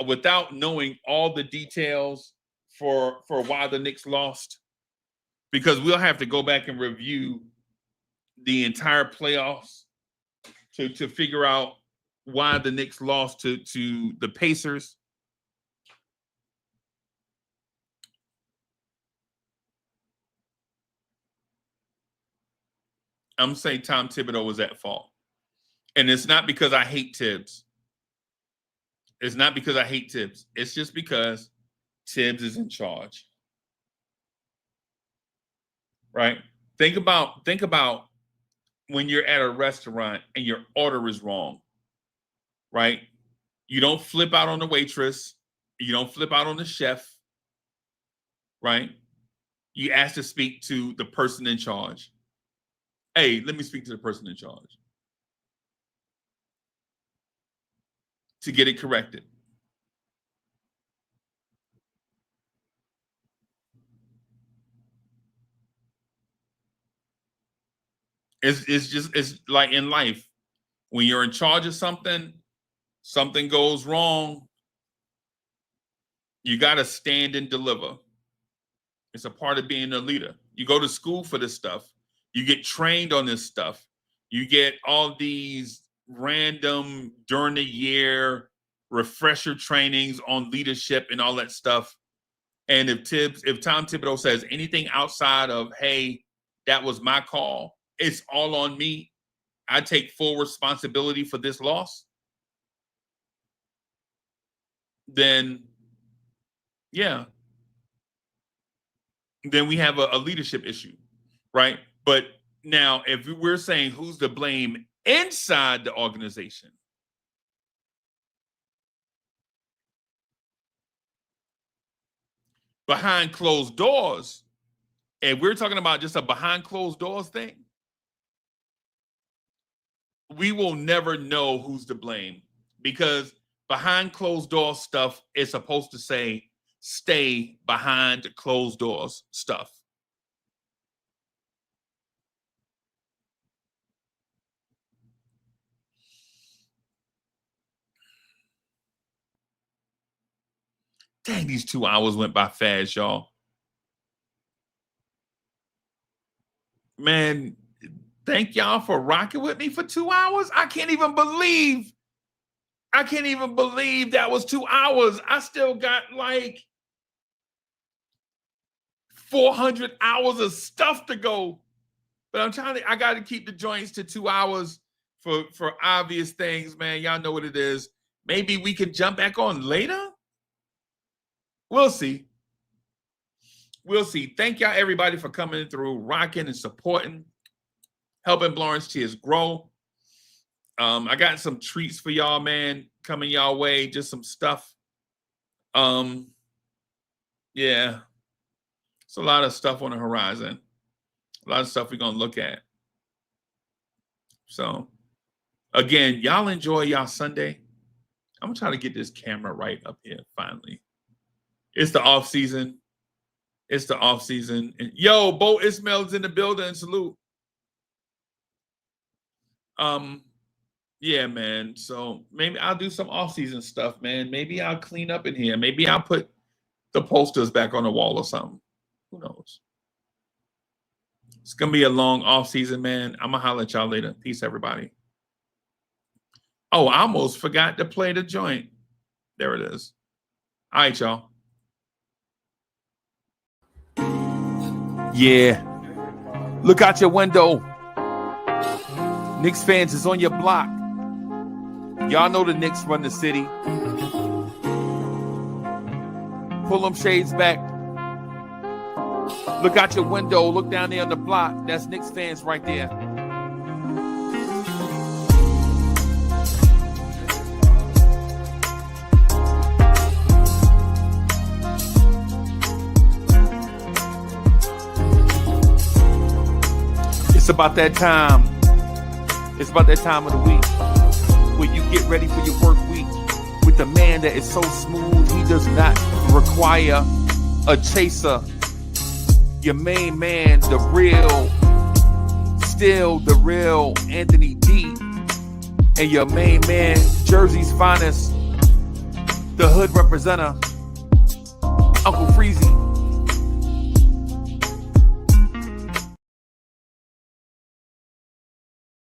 without knowing all the details for why the Knicks lost, because we'll have to go back and review the entire playoffs to figure out why the Knicks lost to the Pacers. I'm saying Tom Thibodeau was at fault. And it's not because I hate Tibbs. It's not because I hate Tibbs. It's just because Tibbs is in charge. Right? Think about when you're at a restaurant and your order is wrong. Right? You don't flip out on the waitress. You don't flip out on the chef. Right? You ask to speak to the person in charge. Hey, let me speak to the person in charge to get it corrected. It's like in life, when you're in charge of something goes wrong, you got to stand and deliver. It's a part of being a leader. You go to school for this stuff. You get trained on this stuff. You get all these random during the year refresher trainings on leadership and all that stuff. And if Tom Thibodeau says anything outside of, hey, that was my call, it's all on me, I take full responsibility for this loss, then yeah, then we have a leadership issue, right? But now, if we're saying who's to blame inside the organization, behind closed doors, and we're talking about just a behind closed doors thing, we will never know who's to blame, because behind closed doors stuff is supposed to say stay behind closed doors stuff. Dang, these 2 hours went by fast, y'all. Man, thank y'all for rocking with me for 2 hours. I can't even believe that was 2 hours. I still got like 400 hours of stuff to go. But I got to keep the joints to 2 hours for obvious things, man. Y'all know what it is. Maybe we can jump back on later. We'll see. We'll see. Thank y'all, everybody, for coming through, rocking and supporting, helping Lawrence Tears grow. I got some treats for y'all, man, coming y'all way. Just some stuff. Yeah. It's a lot of stuff on the horizon. A lot of stuff we're going to look at. So, again, y'all enjoy y'all Sunday. I'm going to try to get this camera right up here finally. It's the off season. It's the off season. And, yo, Bo Ismail's in the building. Salute. Yeah, man. So maybe I'll do some off season stuff, man. Maybe I'll clean up in here. Maybe I'll put the posters back on the wall or something. Who knows? It's gonna be a long off season, man. I'm gonna holler at y'all later. Peace, everybody. Oh, I almost forgot to play the joint. There it is. All right, y'all. Yeah. Look out your window. Knicks fans is on your block. Y'all know the Knicks run the city. Pull them shades back. Look out your window. Look down there on the block. That's Knicks fans right there. It's about that time. It's about that time of the week where you get ready for your work week with the man that is so smooth he does not require a chaser. Your main man, the real, still the real Anthony D. And your main man, Jersey's finest, the hood representative, Uncle Freezy.